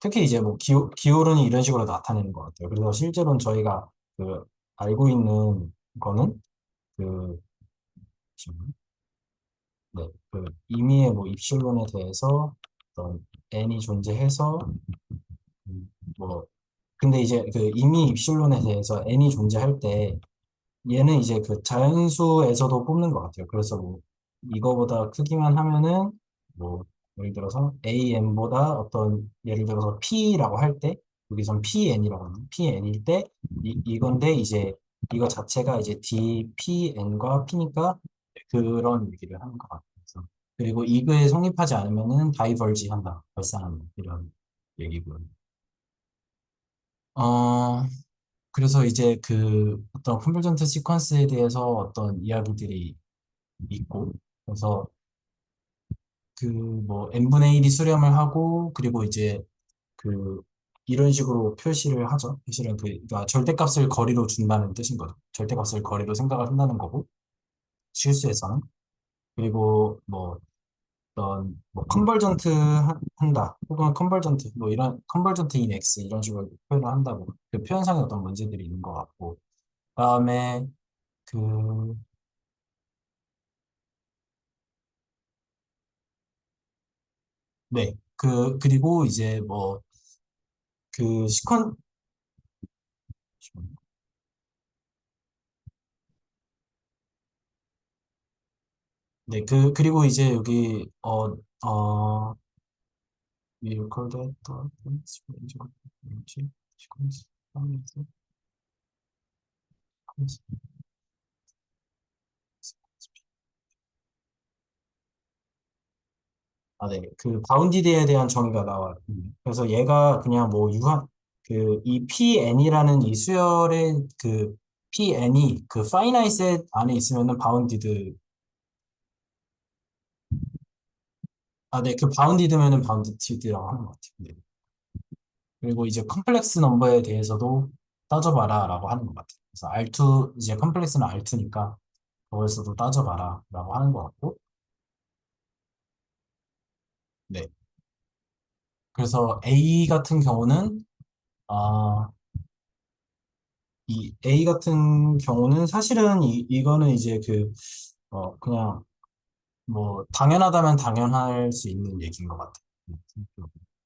특히 이제 뭐 기울은이 이런 식으로 나타내는 것 같아요. 그래서 실제로는 저희가 그 알고 있는 거는 그 잠시만요. 네, 그 임의의 뭐 입실론에 대해서 어떤 n이 존재해서 뭐 근데 이제 그 임의 입실론에 대해서 n이 존재할 때 얘는 이제 그 자연수에서도 뽑는 것 같아요. 그래서 뭐 이거보다 크기만 하면은 뭐 예를 들어서 AN보다 어떤 예를 들어서 P라고 할 때 여기선 PN이라고 하는 PN일 때 이건데 이제 이거 자체가 이제 D, PN과 P니까 그런 얘기를 하는 것 같아요. 그래서 그리고 이거에 성립하지 않으면은 다이버지 한다, 발산한다 이런 얘기고요. 어, 그래서 이제 그 어떤 컨버전트 시퀀스에 대해서 어떤 이야기들이 있고, 그래서 그 뭐 n분의 1이 수렴을 하고, 그리고 이제 그 이런 식으로 표시를 하죠. 사실은 그러니까 절대값을 거리로 준다는 뜻인 거죠. 절대값을 거리로 생각을 한다는 거고, 실수에서는. 그리고 뭐 어떤 뭐 컨벌전트 한다 혹은 컨벌전트 뭐 이런 컨벌전트 인 X 이런 식으로 표현을 한다고 그 표현상의 어떤 문제들이 있는 것 같고 그다음에 그 네, 그리고 이제 뭐 그 시퀀 네, 그리고 이제 여기 we recorded the range of sequence 네. 그 바운디드에 대한 정의가 나와요. 그래서 얘가 그냥 뭐 이 PN이라는 이 수열의 그 PN이 그 파이나이트 셋 안에 있으면은 바운디드, 네. 그 바운디드면은 바운디드라고 하는 것 같아요. 네. 그리고 이제 컴플렉스 넘버에 대해서도 따져봐라 라고 하는 것 같아요. 그래서 R2, 이제 컴플렉스는 R2니까 그거에서도 따져봐라 라고 하는 것 같고, 네. 그래서 A 같은 경우는, 아, 이 A 같은 경우는 사실은 이거는 이제 그냥 뭐, 당연하다면 당연할 수 있는 얘기인 것 같아요.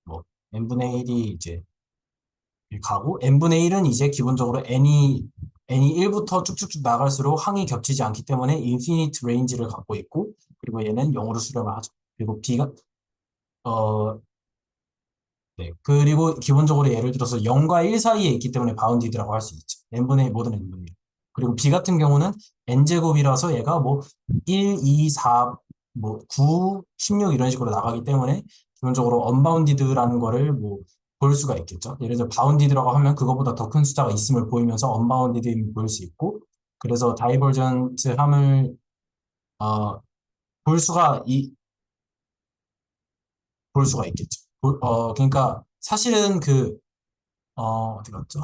뭐, n분의 1이 이제 가고, n분의 1은 이제 기본적으로 n이 1부터 쭉쭉쭉 나갈수록 항이 겹치지 않기 때문에 인피니트 레인지를 갖고 있고, 그리고 얘는 0으로 수렴을 하죠. 그리고 b가, 어, 네. 그리고 기본적으로 예를 들어서 0과 1 사이에 있기 때문에 바운디드라고 할 수 있죠. 모든 n분의 1. 그리고 b 같은 경우는 n제곱이라서 얘가 뭐 1, 2, 4, 뭐 9, 16 이런 식으로 나가기 때문에 기본적으로 언바운디드라는 거를 뭐 볼 수가 있겠죠. 예를 들어 바운디드라고 하면 그거보다 더 큰 숫자가 있음을 보이면서 언바운디드임을 보일 수 있고 그래서 다이버전트함을 어, 볼 수가 볼 수가 있겠죠. 그러니까 사실은 어디 갔죠?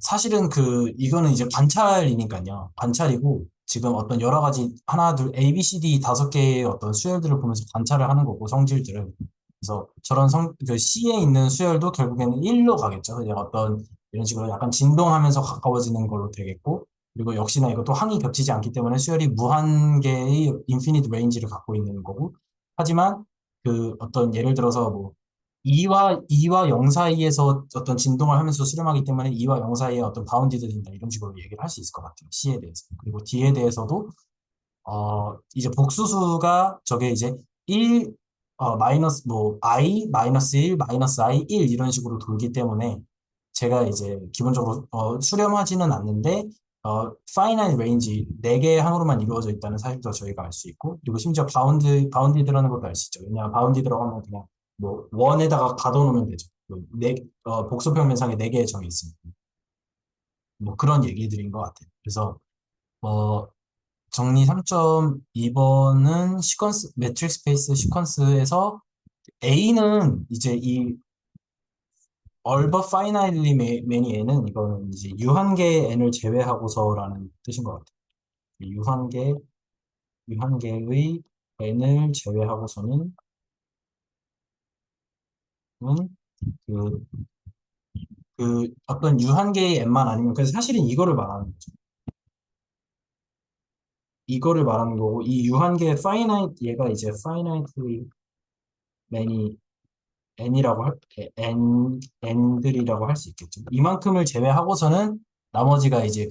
사실은 이거는 이제 관찰이니까요. 관찰이고, 지금 어떤 여러 가지, 하나, 둘, A, B, C, D 5개의 어떤 수열들을 보면서 관찰을 하는 거고, 성질들을. 그래서 저런 C에 있는 수열도 결국에는 1로 가겠죠. 그냥 이런 식으로 약간 진동하면서 가까워지는 걸로 되겠고, 그리고 역시나 이것도 항이 겹치지 않기 때문에 수열이 무한계의 인피니트 레인지를 갖고 있는 거고, 하지만 어떤 예를 들어서 뭐, 2와 0 사이에서 어떤 진동을 하면서 수렴하기 때문에 2와 0 사이에 어떤 바운디드 된다 이런 식으로 얘기를 할 수 있을 것 같아요. C에 대해서. 그리고 D에 대해서도 이제 복수수가 저게 이제 1 마이너스 뭐 I 마이너스 1 마이너스 I 1 이런 식으로 돌기 때문에 제가 이제 기본적으로 수렴하지는 않는데 파이나이트 레인지 4개의 항으로만 이루어져 있다는 사실도 저희가 알 수 있고 그리고 심지어 바운디드라는 것도 알 수 있죠. 왜냐하면 바운디드라고 하면 그냥 뭐 원에다가 가둬놓으면 되죠. 복수평면상에 4개의 점이 있으니까 뭐 그런 얘기들인 것 같아요. 그래서 어, 정리 3.2번은 매트릭 스페이스 시퀀스에서 A는 이제 이 얼버 파이나이틀리 매니 N은 이거는 이제 유한계 N을 제외하고서라는 뜻인 것 같아요. 유한계의 N을 제외하고서는 그, 어떤 유한계의 N만 아니면 그래서 사실은 이거를 말하는 거죠. 이거를 말하는 거고 이 유한계 얘가 이제 finitely many n들이라고 할 수 있겠죠. 이만큼을 제외하고서는 나머지가 이제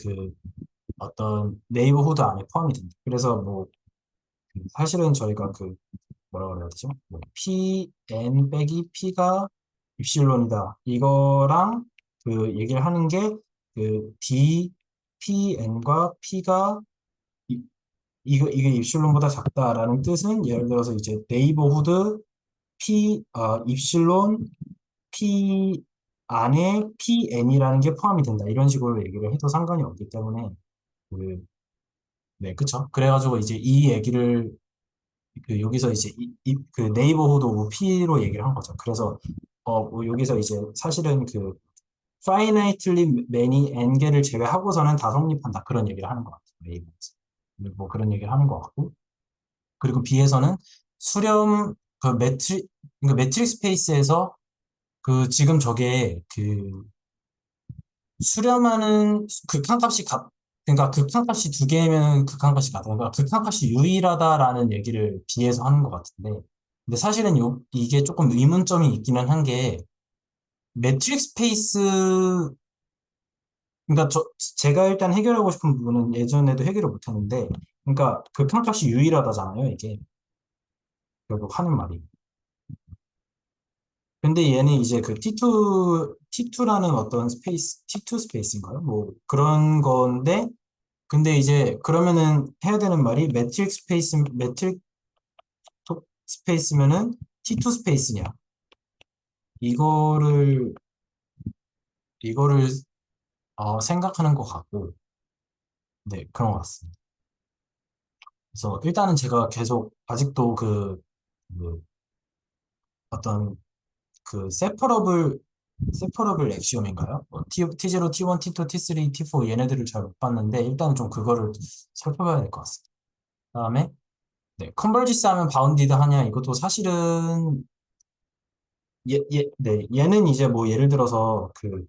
어떤 네이버후드 안에 포함이 됩니다. 그래서 뭐 사실은 저희가 뭐라 그래야 되죠? 뭐 n 빼기 p가 입실론이다. 이거랑 얘기를 하는 게 pn과 p가 이게 입실론보다 작다라는 뜻은 예를 들어서 이제 네이버후드 입실론 P 안에 PN이라는 게 포함이 된다. 이런 식으로 얘기를 해도 상관이 없기 때문에 네, 그쵸. 그래가지고 이제 이 얘기를 여기서 이제 네이버후드 오브 P로 얘기를 한 거죠. 그래서 뭐 여기서 이제 사실은 finitely many n개를 제외하고서는 다 성립한다. 그런 얘기를 하는 것 같아요. A 마이너스. 뭐 그런 얘기를 하는 것 같고. 그리고 B에서는 수렴, 그 그러니까 매트릭 스페이스에서 그 지금 저게 그 수렴하는 극한값이 그러니까 극한값이 두 개면 극한값이 같다. 그러니까 극한값이 유일하다라는 얘기를 B에서 하는 것 같은데. 근데 사실은 이게 조금 의문점이 있기는 한 게, 매트릭 스페이스, 그러니까 제가 일단 해결하고 싶은 부분은 예전에도 해결을 못했는데, 그러니까 극한값이 유일하다잖아요, 이게. 결국 하는 말이. 근데 얘는 이제 그 T2라는 어떤 T2 스페이스인가요? 뭐 그런 건데, 근데 이제 그러면은 해야 되는 말이 매트릭 스페이스면은 T2 스페이스냐? 이거를, 이거를, 생각하는 것 같고, 네, 그런 것 같습니다. 그래서 일단은 제가 계속 아직도 그 어떤 그 세퍼러블 엑시옴인가요? T0, T1, T2, T3, T4 얘네들을 잘 못 봤는데 일단은 좀 그거를 살펴봐야 될 것 같습니다. 그다음에 네, 컨버지스 하면 바운디드 하냐 이것도 사실은 네, 얘는 이제 뭐 예를 들어서 그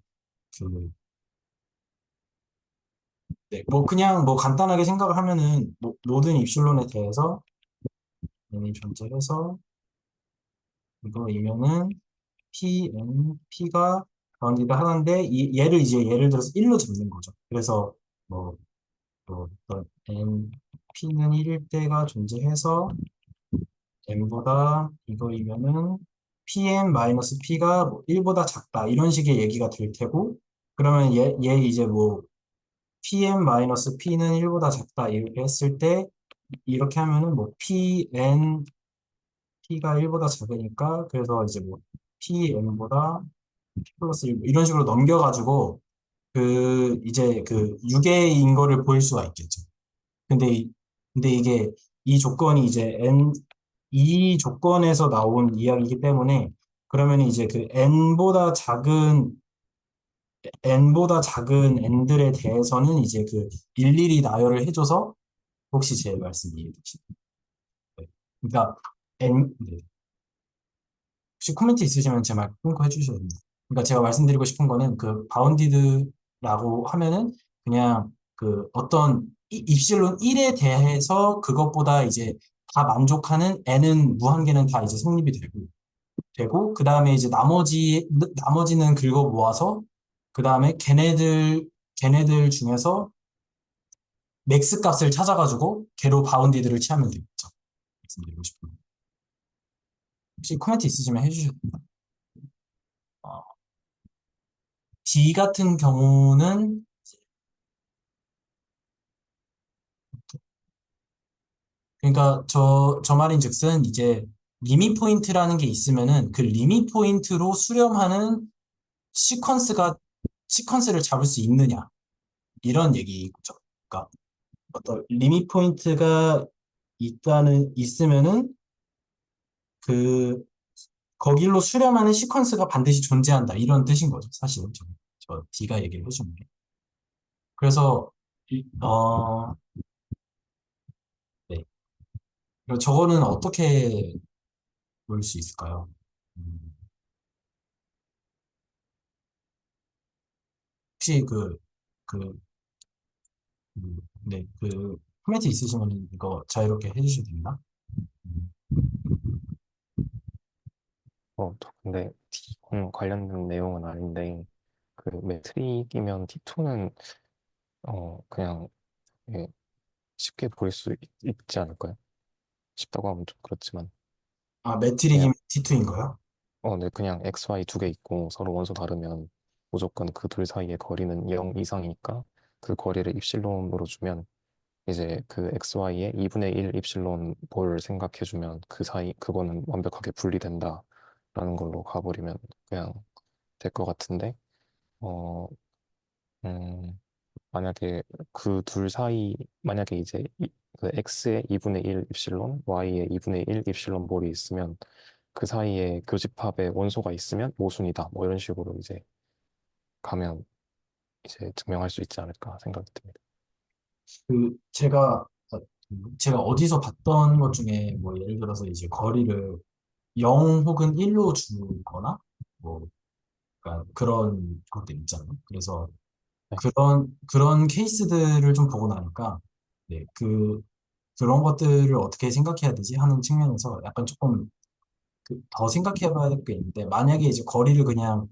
네, 뭐 그냥 뭐 간단하게 생각을 하면은 모든 입실론에 대해서 얘는 존재해서 이거이면은 P가 바운디드 하는데 얘를 이제 예를 들어서 1로 잡는 거죠. 그래서 뭐 어떤 P는 1일 때가 존재해서 M보다 이거이면은 PM-P가 뭐 1보다 작다 이런 식의 얘기가 될 테고 그러면 얘 이제 뭐 PM-P는 1보다 작다 이렇게 했을 때 이렇게 하면은 뭐 P가 1보다 작으니까 그래서 이제 뭐 PM보다 P 플러스 1 이런 식으로 넘겨가지고 이제 그 유계인 거를 보일 수가 있겠죠. 근데 근데 이게 이 조건이 이제 이 조건에서 나온 이야기이기 때문에 그러면 이제 그 n보다 작은 n들에 대해서는 이제 그 일일이 나열을 해줘서 혹시 제 말씀 이해되시나요? 네. 그러니까 네. 혹시 코멘트 있으시면 제 말 끊고 해주셔도 됩니다. 그러니까 제가 말씀드리고 싶은 거는 그 바운디드라고 하면은 그냥 그 어떤 입실론 1에 대해서 그것보다 이제 다 만족하는 n은 무한계는 다 이제 성립이 되고 그 다음에 이제 나머지는 긁어 모아서 그 다음에 걔네들 중에서 맥스 값을 찾아가지고 걔로 바운디드를 취하면 되겠죠. 말씀드리고 싶은 거. 혹시 코멘트 있으시면 해주셔도 됩니다. 어, D 같은 경우는 그러니까 저 말인즉슨 이제 리밋 포인트라는 게 있으면은 그 리밋 포인트로 수렴하는 시퀀스를 잡을 수 있느냐 이런 얘기죠. 그러니까 어떤 리밋 포인트가 있으면은 그 거길로 수렴하는 시퀀스가 반드시 존재한다 이런 뜻인 거죠. 사실은 저 D가 얘기를 해주는 게. 그래서 네. 그리고 저거는 어떻게 볼 수 있을까요? 음, 혹시 그, 네, 코멘트 있으시면 이거 자유롭게 해주셔도 됩니다. 음, 근데 Tcon 관련된 내용은 아닌데, 그 매트릭이면 T2는, 그냥, 예, 쉽게 보일 수 있지 않을까요? 쉽다고 하면 좀 그렇지만, 그냥, 매트릭이면 T2인가요? 네, 그냥 XY 두 개 있고 서로 원소 다르면 무조건 그 둘 사이의 거리는 0 이상이니까 그 거리를 입실론으로 주면 이제 그 XY의 2분의 1 입실론 볼 생각해주면 그 사이, 그거는 완벽하게 분리된다라는 걸로 가버리면 그냥 될 것 같은데, 어, 음, 만약에 그 둘 사이, 만약에 이제 그 X의 2분의 1 입실론, Y의 2분의 1 입실론 볼이 있으면 그 사이에 교집합에 원소가 있으면 모순이다. 뭐 이런 식으로 이제 가면 이제 증명할 수 있지 않을까 생각이 듭니다. 제가 어디서 봤던 것 중에 뭐 예를 들어서 이제 거리를 0 혹은 1로 주거나 뭐 그러니까 그런 것들 있잖아요. 그래서 네. 그런 케이스들을 좀 보고 나니까 네, 그런 것들을 어떻게 생각해야 되지 하는 측면에서 약간 조금 더 생각해 봐야 될 게 있는데 만약에 이제 거리를 그냥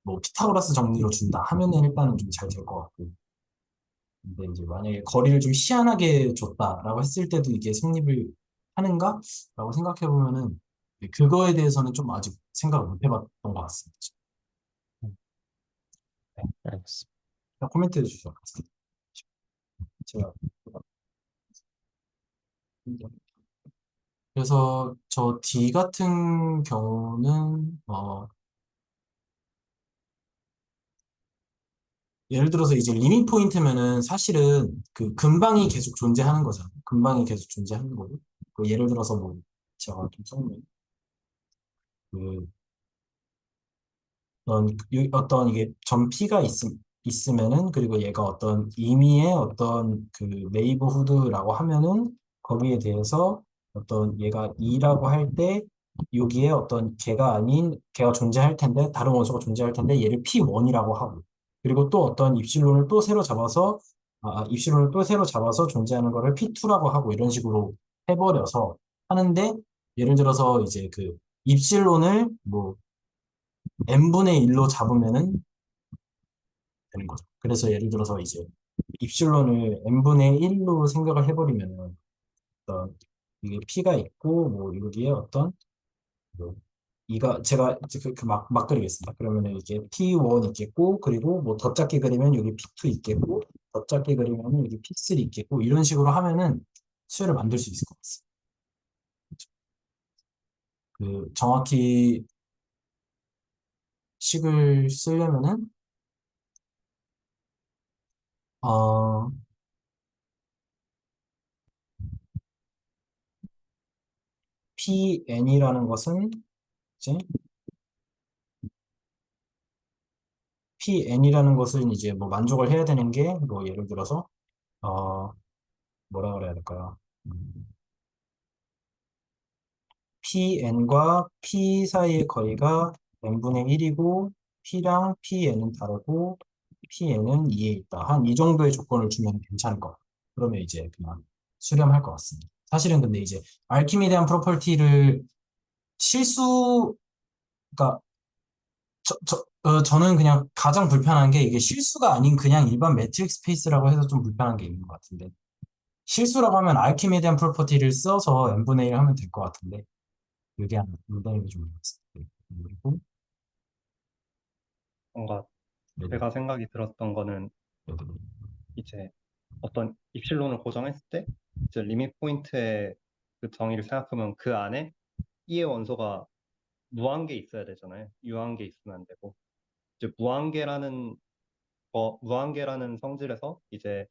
뭐 피타고라스 정리로 준다 하면은 일단은 좀 잘 될 것 같고 근데 이제 만약에 거리를 좀 희한하게 줬다라고 했을 때도 이게 성립을 하는가? 라고 생각해 보면은 그거에 대해서는 좀 아직 생각을 못 해봤던 것 같습니다. 음, 네, 알겠습니다. 코멘트 해주셔서 감사합니다. 제가 그래서 저 D 같은 경우는 예를 들어서 이제 리밋 포인트면은 사실은 그 근방이 계속 존재하는 거잖아요. 근방이 계속 존재하는 거고. 예를 들어서 뭐 제가 좀 써놓은 그 어떤 이게 점피가 있으면은 그리고 얘가 어떤 임의의 어떤 그 네이버후드라고 하면은 거기에 대해서 어떤 얘가 2라고 할 때 여기에 어떤 걔가 아닌 걔가 존재할 텐데 다른 원소가 존재할 텐데 얘를 P1이라고 하고 그리고 또 어떤 입실론을 또 새로 잡아서 입실론을 또 새로 잡아서 존재하는 거를 P2라고 하고 이런 식으로 해버려서 하는데 예를 들어서 이제 그 입실론을 뭐 n분의 1로 잡으면은 되는 거죠. 그래서 예를 들어서 이제 입실론을 n분의 1로 생각을 해버리면은 어떤 이게 p가 있고 뭐 여기에 어떤 뭐 이가 제가 막 그리겠습니다. 그러면은 이게 p1 있겠고 그리고 뭐 더 작게 그리면 여기 p2 있겠고 더 작게 그리면 여기 p3 있겠고 이런 식으로 하면은 수열을 만들 수 있을 것 같습니다. 정확히 식을 쓰려면은 어 pn이라는 것은 이제 PN이라는 것은 이제 뭐 만족을 해야 되는 게 뭐 예를 들어서 어 뭐라 그래야 될까요? PN과 P 사이의 거리가 n분의 1이고 P랑 PN은 다르고 PN은 2에 있다. 한 이 정도의 조건을 주면 괜찮을 것 같아요. 그러면 이제 그냥 수렴할 것 같습니다. 사실은 근데 이제 알키미디안 프로퍼티를 실수, 그러니까 저는 그냥 가장 불편한 게 이게 실수가 아닌 그냥 일반 매트릭 스페이스라고 해서 좀 불편한 게 있는 것 같은데 실수라고 하면 알키미디안 프로퍼티를 써서 n분의 1 하면 될 것 같은데 그게 안 된다는 게좀 어렵습니다. 그리고 뭔가 네네, 제가 생각이 들었던 거는 네네. 이제 어떤 입실론을 고정했을 때 이제 리밋 포인트의 그 정의를 생각하면 그 안에 E의 원소가 무한계 있어야 되잖아요. 유한계 있으면 안 되고 이제 무한계라는 성질에서 이제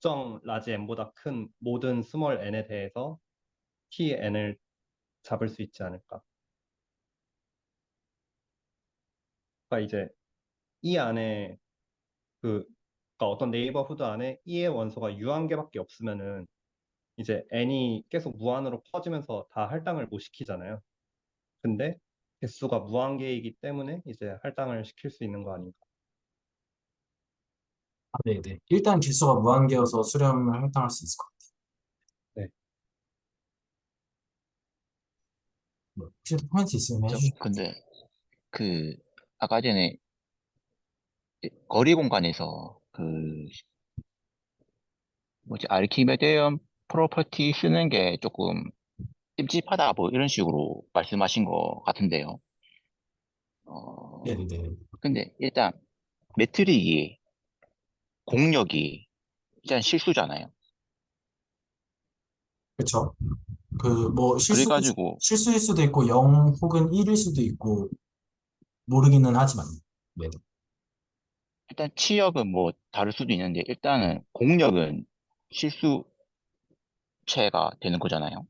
특정 라지 n보다 큰 모든 스몰 n에 대해서 t n을 잡을 수 있지 않을까. 그러니까 이제 이 안에 그 그러니까 어떤 네이버후드 안에 E의 원소가 유한계밖에 없으면은 이제 n이 계속 무한으로 커지면서 다 할당을 못 시키잖아요. 근데 개수가 무한계이기 때문에 이제 할당을 시킬 수 있는 거 아닌가. 네네. 일단 개수가 무한계여서 수렴을 할당할 수 있을 것 같아요. 네. 혹시 코멘트 있으면 해주시죠. 근데 그 아까 전에 거리 공간에서 그 뭐지 아르키메데움 프로퍼티 쓰는 게 조금 찝찝하다 뭐 이런 식으로 말씀하신 것 같은데요. 어 네네네. 근데 일단 매트릭이 공력이 일단 실수잖아요. 그쵸? 뭐 그래가지고 실수일 수도 있고 0 혹은 1일 수도 있고 모르기는 하지만 네. 일단 치역은 뭐 다를 수도 있는데 일단은 공력은 실수체가 되는 거잖아요.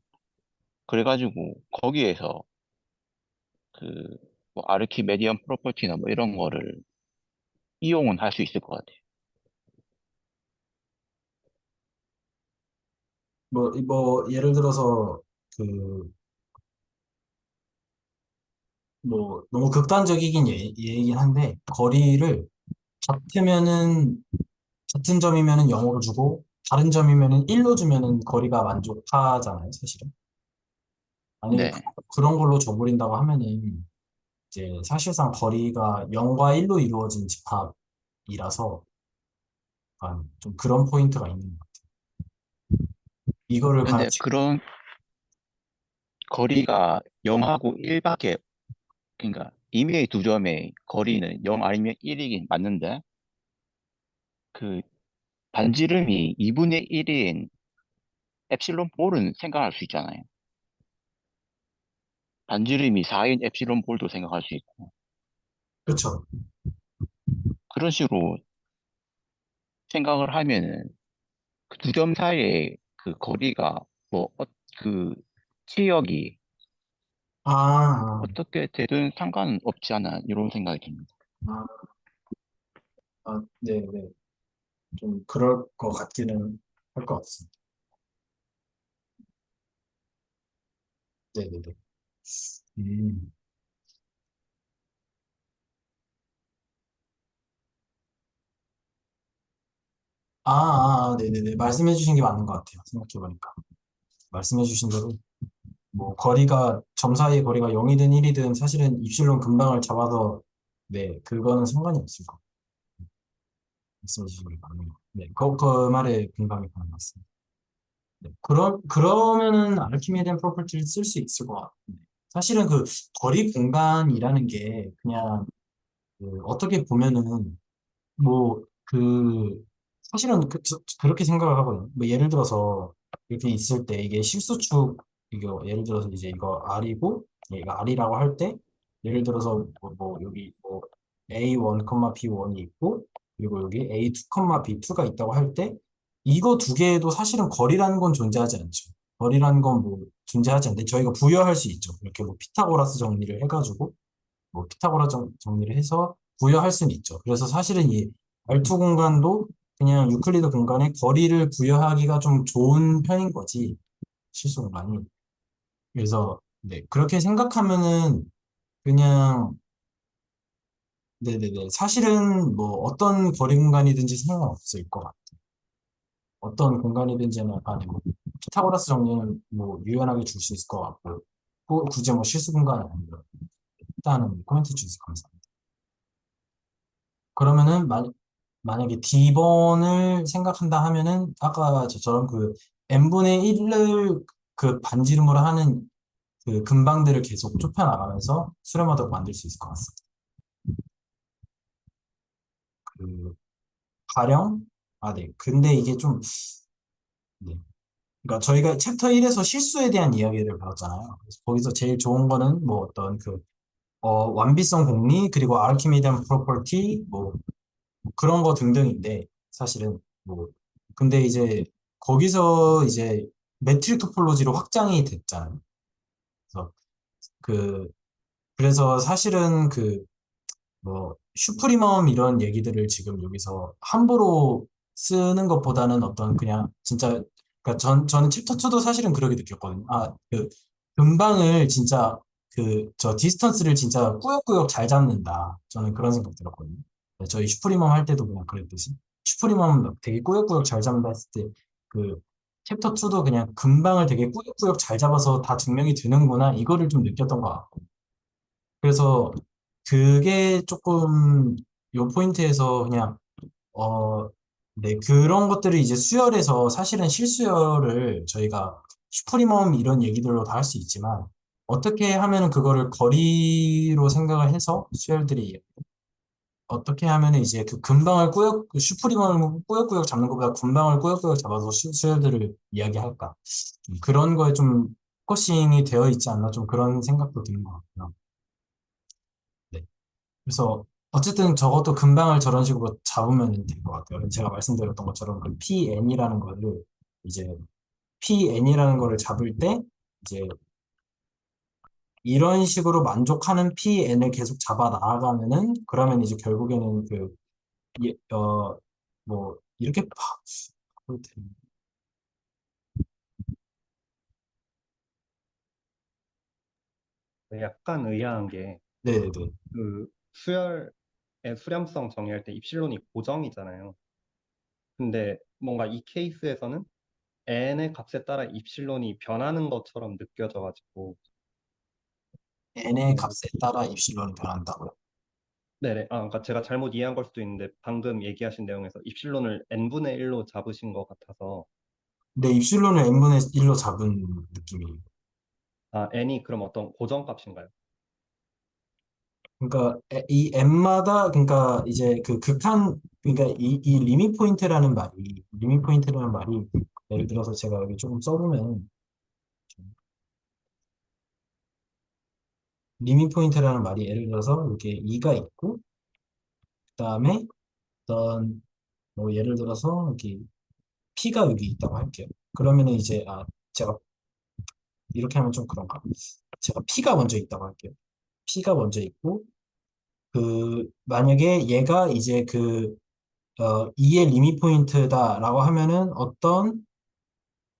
그래가지고 거기에서 그뭐 아르키메디언 프로퍼티나 뭐 이런 거를 이용은 할 수 있을 것 같아요. 예를 들어서, 그, 너무 극단적이긴 얘기긴 한데, 거리를 같으면은, 같은 점이면은 0으로 주고, 다른 점이면은 1로 주면은 거리가 만족하잖아요, 사실은. 만약에 네. 그런 걸로 줘버린다고 하면은, 이제 사실상 거리가 0과 1로 이루어진 집합이라서, 약간 좀 그런 포인트가 있는 것 같아요. 이거를 과연, 그런데 그런 거리가 0하고 1밖에, 그러니까 임의의 두 점의 거리는 0 아니면 1이긴 맞는데, 그 반지름이 2분의 1인 엡실론 볼은 생각할 수 있잖아요. 반지름이 4인 엡실론 볼도 생각할 수 있고, 그쵸. 그런 식으로 생각을 하면은 그 두 점 사이의 그 거리가 뭐, 그 치역이 아, 어떻게 되든 상관은 없지 않아, 이런 생각이 듭니다. 아, 네. 좀 그럴 것 같기는 할 것 같습니다. 네네네. 음. 네네네. 말씀해 주신 게 맞는 것 같아요. 생각해보니까. 말씀해 주신 대로, 점 사이의 거리가 0이든 1이든 사실은 입실론 근방을 잡아서, 네, 그거는 상관이 없을 것 같아요. 말씀해 주신 게 맞는 것 같아요. 네, 그 말에 공감이 가는 것 같습니다. 네, 그러면은 아르키메디안 프로퍼티를 쓸 수 있을 것 같아요. 사실은 그 거리 공간이라는 게 그냥 어떻게 보면은 사실은 그렇게 생각을 하거든요. 예를 들어서 이렇게 있을 때 이게 실수축, 이거 예를 들어서 이제 이거 R이고 얘가 R이라고 할 때 예를 들어서 여기 A1, B1이 있고 그리고 여기 A2, B2가 있다고 할 때 이거 두 개에도 사실은 거리라는 건 존재하지 않죠. 거리라는 건 존재하지 않는데 저희가 부여할 수 있죠. 이렇게 피타고라스 정리를 해가지고 피타고라 정리를 해서 부여할 수는 있죠. 그래서 사실은 이 R2 공간도 그냥 유클리드 공간에 거리를 부여하기가 좀 좋은 편인 거지, 실수 공간이. 그래서, 네, 그렇게 생각하면은 그냥, 네네네. 사실은 어떤 거리 공간이든지 상관없을 것 같아요. 어떤 공간이든지는 약간 피타고라스 정리는 유연하게 줄 수 있을 것 같고, 굳이 실수 공간이 아니라 일단은 코멘트 주셔서 감사합니다. 그러면은 만약에 D번을 생각한다 하면은 아까 저처럼 그 n분의 1을 그 반지름으로 하는 그 근방들을 계속 좁혀 나가면서 수렴하도록 만들 수 있을 것 같습니다. 그 가령 네. 근데 이게 좀 네. 그러니까 저희가 챕터 1에서 실수에 대한 이야기를 배웠잖아요. 그래서 거기서 제일 좋은 거는 어떤 완비성 공리 그리고 아르키메디안 프로퍼티 그런 거 등등인데 사실은 근데 이제 거기서 이제 매트릭 토폴로지로 확장이 됐잖아요. 그래서 그 그래서 사실은 슈프리멈 이런 얘기들을 지금 여기서 함부로 쓰는 것보다는 어떤 그냥 진짜 그러니까 저는 챕터 2도 사실은 그렇게 느꼈거든요. 근방을 진짜 저 디스턴스를 진짜 꾸역꾸역 잘 잡는다. 저는 그런 생각 들었거든요. 저희 슈프리멈 할 때도 그냥 그랬듯이 슈프리멈 되게 꾸역꾸역 잘 잡는다 했을 때 챕터 2도 그냥 근방을 되게 꾸역꾸역 잘 잡아서 다 증명이 되는구나 이거를 좀 느꼈던 것 같고 그래서 그게 조금 요 포인트에서 그냥 네 그런 것들을 이제 수열해서 사실은 실수열을 저희가 슈프리멈 이런 얘기들로 다 할 수 있지만 어떻게 하면은 그거를 거리로 생각을 해서 수열들이 어떻게 하면은 이제 그 근방을 그 슈프리멈을 꾸역꾸역 잡는 것보다 근방을 꾸역꾸역 잡아서 수열들을 이야기할까 그런 거에 좀 포커싱이 되어 있지 않나 좀 그런 생각도 드는 것 같고요. 네. 그래서 어쨌든 적어도 근방을 저런 식으로 잡으면 될 것 같아요. 제가 말씀드렸던 것처럼 그 PN이라는 거를 이제 PN이라는 거를 잡을 때 이제 이런 식으로 만족하는 PN을 계속 잡아 나아가면은 그러면 이제 결국에는 이렇게 약간 의아한 게 네네네. 그 수열의 수렴성 정의할 때 입실론이 고정이잖아요. 근데 뭔가 이 케이스에서는 n의 값에 따라 입실론이 변하는 것처럼 느껴져가지고 n의 어, 값에 따라 입실론이 변한다고요? 네네. 그러니까 제가 잘못 이해한 걸 수도 있는데 방금 얘기하신 내용에서 입실론을 n분의 1로 잡으신 것 같아서 네, 입실론을 n분의 1로 잡은 느낌이에요. n이 그럼 어떤 고정값인가요? 그러니까 이 n마다 그러니까 이제 그 극한 그러니까 이 리밋 포인트라는 말이 예를 들어서 제가 여기 조금 써보면 리밋 포인트라는 말이 예를 들어서 이렇게 2가 있고 그다음에 어떤 뭐 예를 들어서 이렇게 p가 여기 있다고 할게요. 그러면은 이제 제가 이렇게 하면 좀 그런가? 제가 p가 먼저 있다고 할게요. p가 먼저 있고 만약에 얘가 이제 2의 리밋 포인트다라고 하면은 어떤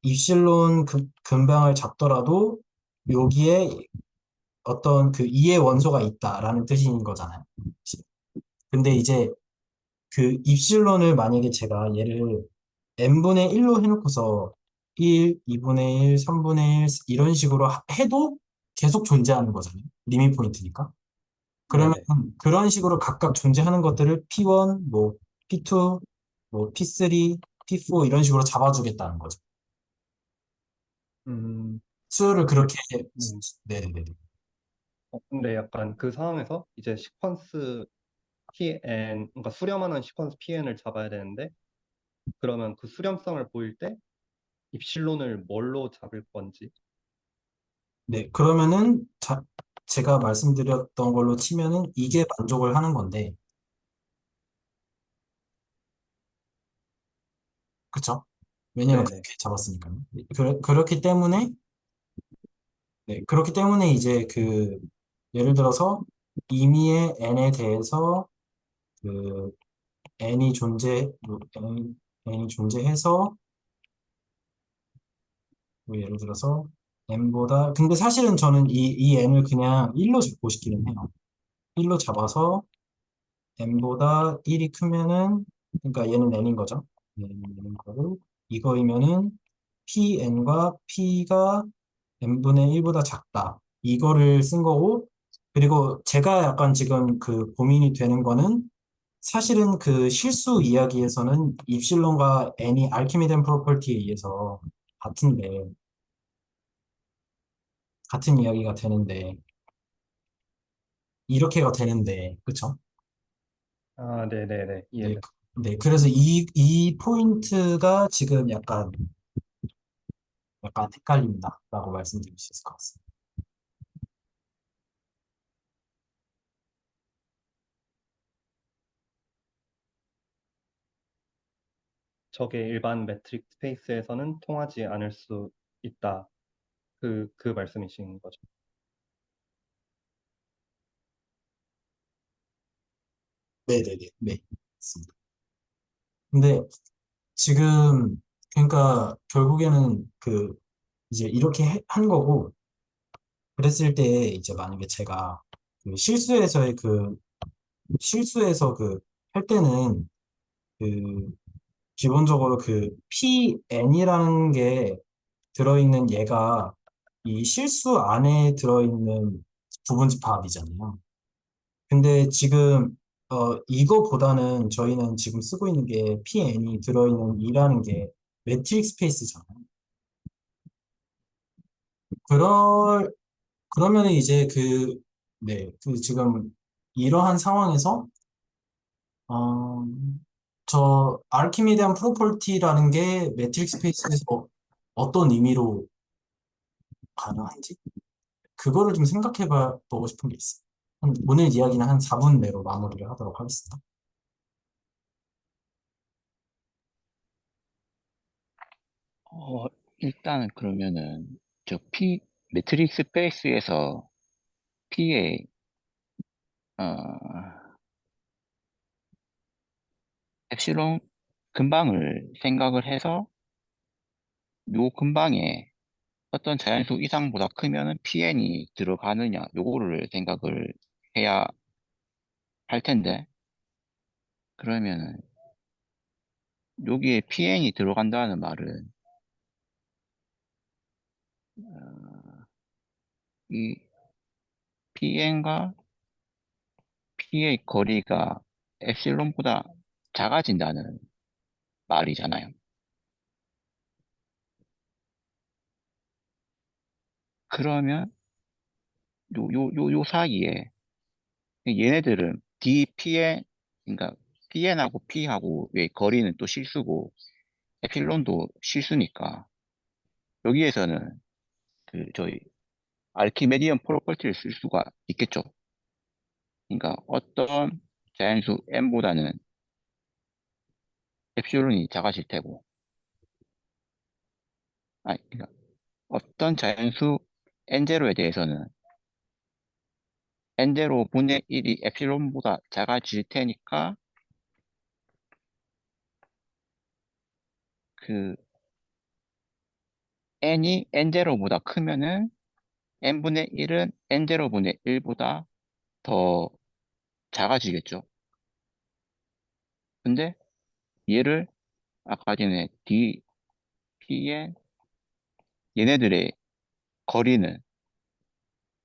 입실론 근방을 잡더라도 여기에 어떤 2의 원소가 있다라는 뜻인 거잖아요. 근데 이제 입실론을 만약에 제가 얘를 n분의 1로 해놓고서 1, 2분의 1, 3분의 1 이런 식으로 해도 계속 존재하는 거잖아요. 리밋 포인트니까. 그러면 네네. 그런 식으로 각각 존재하는 것들을 P1, 뭐 P2, 뭐 P3, P4 이런 식으로 잡아주겠다는 거죠. 음, 수요를 근데, 그렇게 네네네. 근데 약간 그 상황에서 이제 시퀀스 PN, 그러니까 수렴하는 시퀀스 PN을 잡아야 되는데 그러면 그 수렴성을 보일 때 입실론을 뭘로 잡을 건지. 네, 그러면은 제가 말씀드렸던 걸로 치면은 이게 만족을 하는 건데, 그쵸? 왜냐면 네네. 그렇게 잡았으니까요. 그렇기 때문에 네, 그렇기 때문에 이제 예를 들어서 임의의 n에 대해서 그 n이 존재해서 뭐 예를 들어서 n보다 근데 사실은 저는 이 n을 그냥 1로 잡고 싶기는 해요. 1로 잡아서 n보다 1이 크면은 그러니까 얘는 n인 거죠. 얘는 n인 거고 이거이면은 pn과 p가 n분의 1보다 작다. 이거를 쓴 거고 그리고 제가 약간 지금 고민이 되는 거는 사실은 실수 이야기에서는 입실론과 n이 알키미덴 프로퍼티에 의해서 같은데 같은 이야기가 되는데 이렇게가 되는데 그쵸? 네네네. 네, 이해돼. 네. 그래서 이 포인트가 지금 약간 헷갈린다라고 말씀드릴 수 있을 것 같습니다. 저게 일반 매트릭 스페이스에서는 통하지 않을 수 있다. 그 말씀이신 거죠. 네네네. 네. 맞습니다. 근데 지금 그러니까 결국에는 이제 이렇게 한 거고 그랬을 때 이제 만약에 제가 실수에서 할 때는 그 기본적으로 PN이라는 게 들어있는 얘가 이 실수 안에 들어있는 부분집합이잖아요. 근데 지금 이거보다는 저희는 지금 쓰고 있는 게 PN이 들어있는 이라는 게 매트릭 스페이스잖아요. 그럴 그러면 이제 네, 지금 이러한 상황에서 어, 저 아르키미디안 프로퍼티라는 게 매트릭 스페이스에서 어떤 의미로 가능한지 그거를 좀 생각해 보고 싶은 게 있어요. 오늘 이야기는 한 4분 내로 마무리를 하도록 하겠습니다. 어, 일단은 그러면은 저 매트릭스 스페이스에서 P의 어, 엡실론 근방을 생각을 해서 요 근방에 어떤 자연수 이상보다 크면은 PN이 들어가느냐, 요거를 생각을 해야 할 텐데, 그러면은 여기에 PN이 들어간다는 말은, 이 PN과 P의 거리가 엡실론보다 작아진다는 말이잖아요. 그러면 요 사이에 얘네들은 DPN, 그러니까 PN하고 P하고의 거리는 또 실수고 에필론도 실수니까 여기에서는 저희 알키메디언 프로퍼티를 쓸 수가 있겠죠. 그러니까 어떤 자연수 n보다는 엡실론이 작아질 테고, 그러니까 어떤 자연수 n0에 대해서는 n0 분의 1이 엡실론보다 작아질 테니까 그 n이 n0보다 크면은 n분의 1은 n0분의 1보다 더 작아지겠죠. 근데 얘를 아까 전에 d, p의 얘네들의 거리는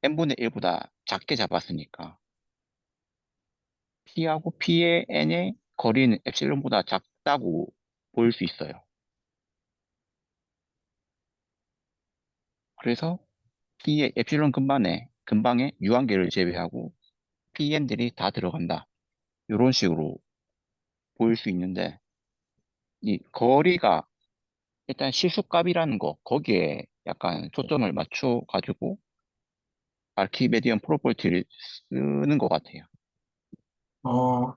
n분의 1보다 작게 잡았으니까 p하고 p의 n의 거리는 엡실론보다 작다고 볼 수 있어요. 그래서 p의 엡실론 근방에 유한계를 제외하고 pn들이 다 들어간다. 이런 식으로 보일 수 있는데 이 거리가 일단 실수값이라는 거 거기에 약간 초점을 맞춰 가지고 알키메디언 프로퍼티를 쓰는 것 같아요. 어,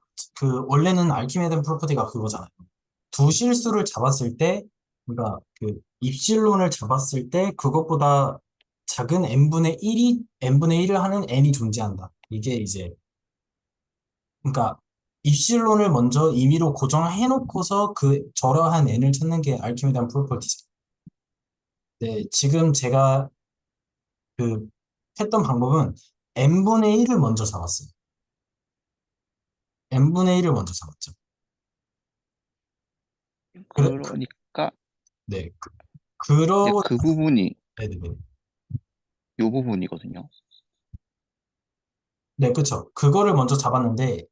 원래는 알키메든 프로퍼티가 그거잖아요. 두 실수를 잡았을 때, 그러니까 그 입실론을 잡았을 때 그것보다 작은 n분의 1을 하는 n이 존재한다. 이게 이제, 그러니까 입실론을 먼저 임의로 고정해 놓고서 저러한 n을 찾는 게 알키메든 프로퍼티죠. 네, 지금 제가 그 했던 방법은 n분의 1을 먼저 잡았어요. n분의 1을 먼저 잡았죠. 그러니까 네, 이제 그러고, 그 부분이 네네네. 요 부분이거든요. 네, 그쵸. 그거를 먼저 잡았는데,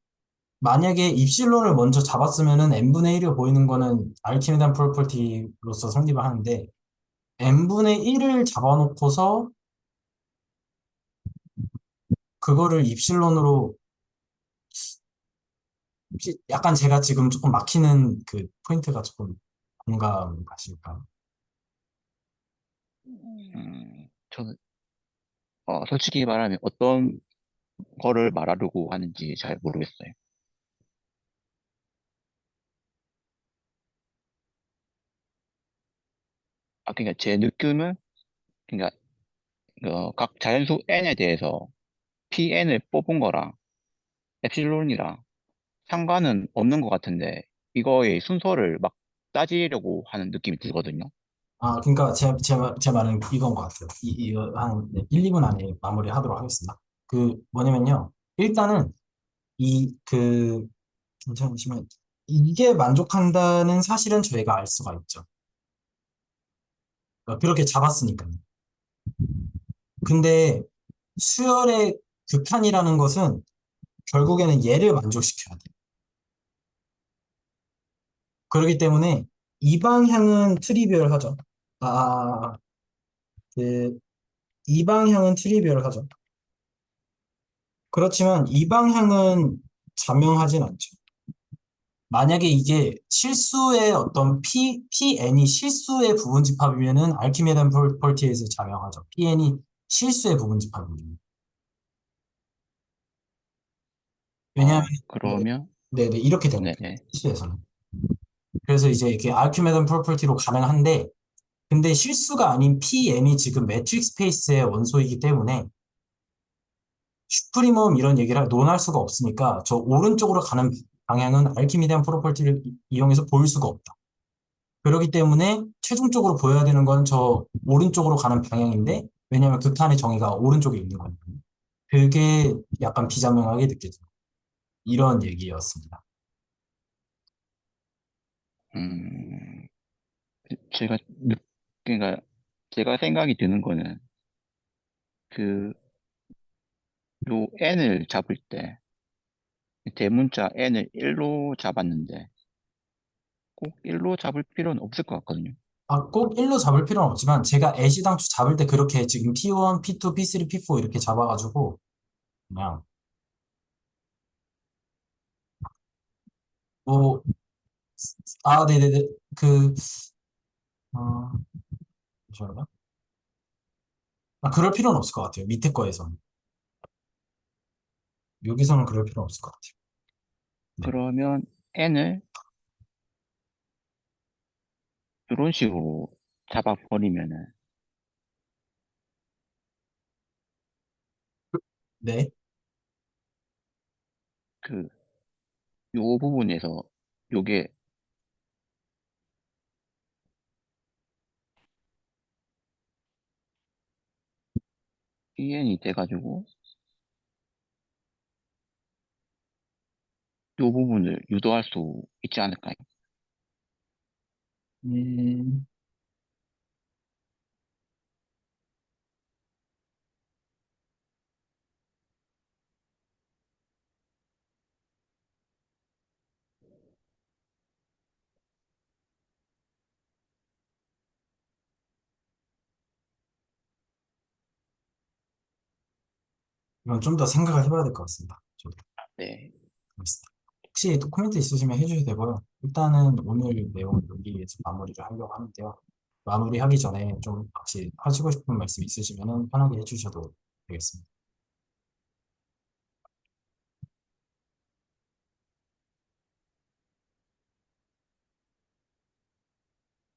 만약에 입실론을 먼저 잡았으면은 n분의 1이 보이는 거는 알키메단 프로퍼티로서 성립을 하는데, n분의 1을 잡아놓고서 그거를 입실론으로, 약간 제가 지금 조금 막히는 그 포인트가 조금 공감 가실까? 저는 솔직히 말하면 어떤 거를 말하려고 하는지 잘 모르겠어요. 그러니까 제 느낌은 그러니까 각 자연수 n에 대해서 pn을 뽑은 거랑 엡실론이랑 상관은 없는 것 같은데 이거의 순서를 막 따지려고 하는 느낌이 들거든요. 그러니까 제 말은 이건 것 같아요. 이거 한 1, 2분 안에 마무리하도록 하겠습니다. 뭐냐면요. 일단은 이, 잠시만. 이게 만족한다는 사실은 저희가 알 수가 있죠. 그렇게 잡았으니까요. 근데 수열의 극한이라는 것은 결국에는 얘를 만족시켜야 돼요. 그렇기 때문에 이 방향은 트리비얼하죠. 아, 그, 이 방향은 트리비얼하죠. 그렇지만 이 방향은 자명하진 않죠. 만약에 이게 실수의 어떤 PN이 실수의 부분집합이면은 알키메단 폴티에서 작용하죠. PN이 실수의 부분집합입니다. 왜냐하면, 네, 그러면 네, 이렇게 되는 거예요. 네네. 실수에서는. 그래서 이제 이렇게 알키메단 프로퍼티로 가능한데, 근데 실수가 아닌 PN이 지금 매트릭 스페이스의 원소이기 때문에 슈프리멈 이런 얘기를 논할 수가 없으니까 저 오른쪽으로 가는 방향은 알키미디안 프로퍼티를 이용해서 보일 수가 없다. 그렇기 때문에 최종적으로 보여야 되는 건 저 오른쪽으로 가는 방향인데, 왜냐면 극한의 정의가 오른쪽에 있는 거거든요. 그게 약간 비자명하게 느껴져요. 이런 얘기였습니다. 음, 제가, 그러니까, 제가 생각이 드는 거는, 그, 요 n을 잡을 때, 대문자 n을 1로 잡았는데, 꼭 1로 잡을 필요는 없을 것 같거든요. 아, 꼭 1로 잡을 필요는 없지만, 제가 애시당초 잡을 때 그렇게 지금 P1, P2, P3, P4 이렇게 잡아가지고, 그냥, 뭐, 네네네. 어, 잠시만요. 그럴 필요는 없을 것 같아요. 밑에 거에서는. 여기서는 그럴 필요는 없을 것 같아요. 네. 그러면 n을 이런 식으로 잡아버리면은, 네. 그, 요 부분에서 요게 en이 돼가지고, 요 부분을 유도할 수 있지 않을까요? 음, 이건 좀 더 생각을 해봐야 될 것 같습니다. 저도. 네. 알겠습니다. 혹시 또 코멘트 있으시면 해주셔도 되고요. 일단은 오늘 내용 여기에서 마무리를 하려고 하는데요. 마무리하기 전에 좀 혹시 하시고 싶은 말씀 있으시면 편하게 해주셔도 되겠습니다.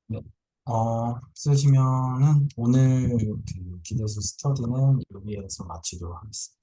네. 쓰시면은 오늘 그 기대수 스터디는 여기에서 마치도록 하겠습니다.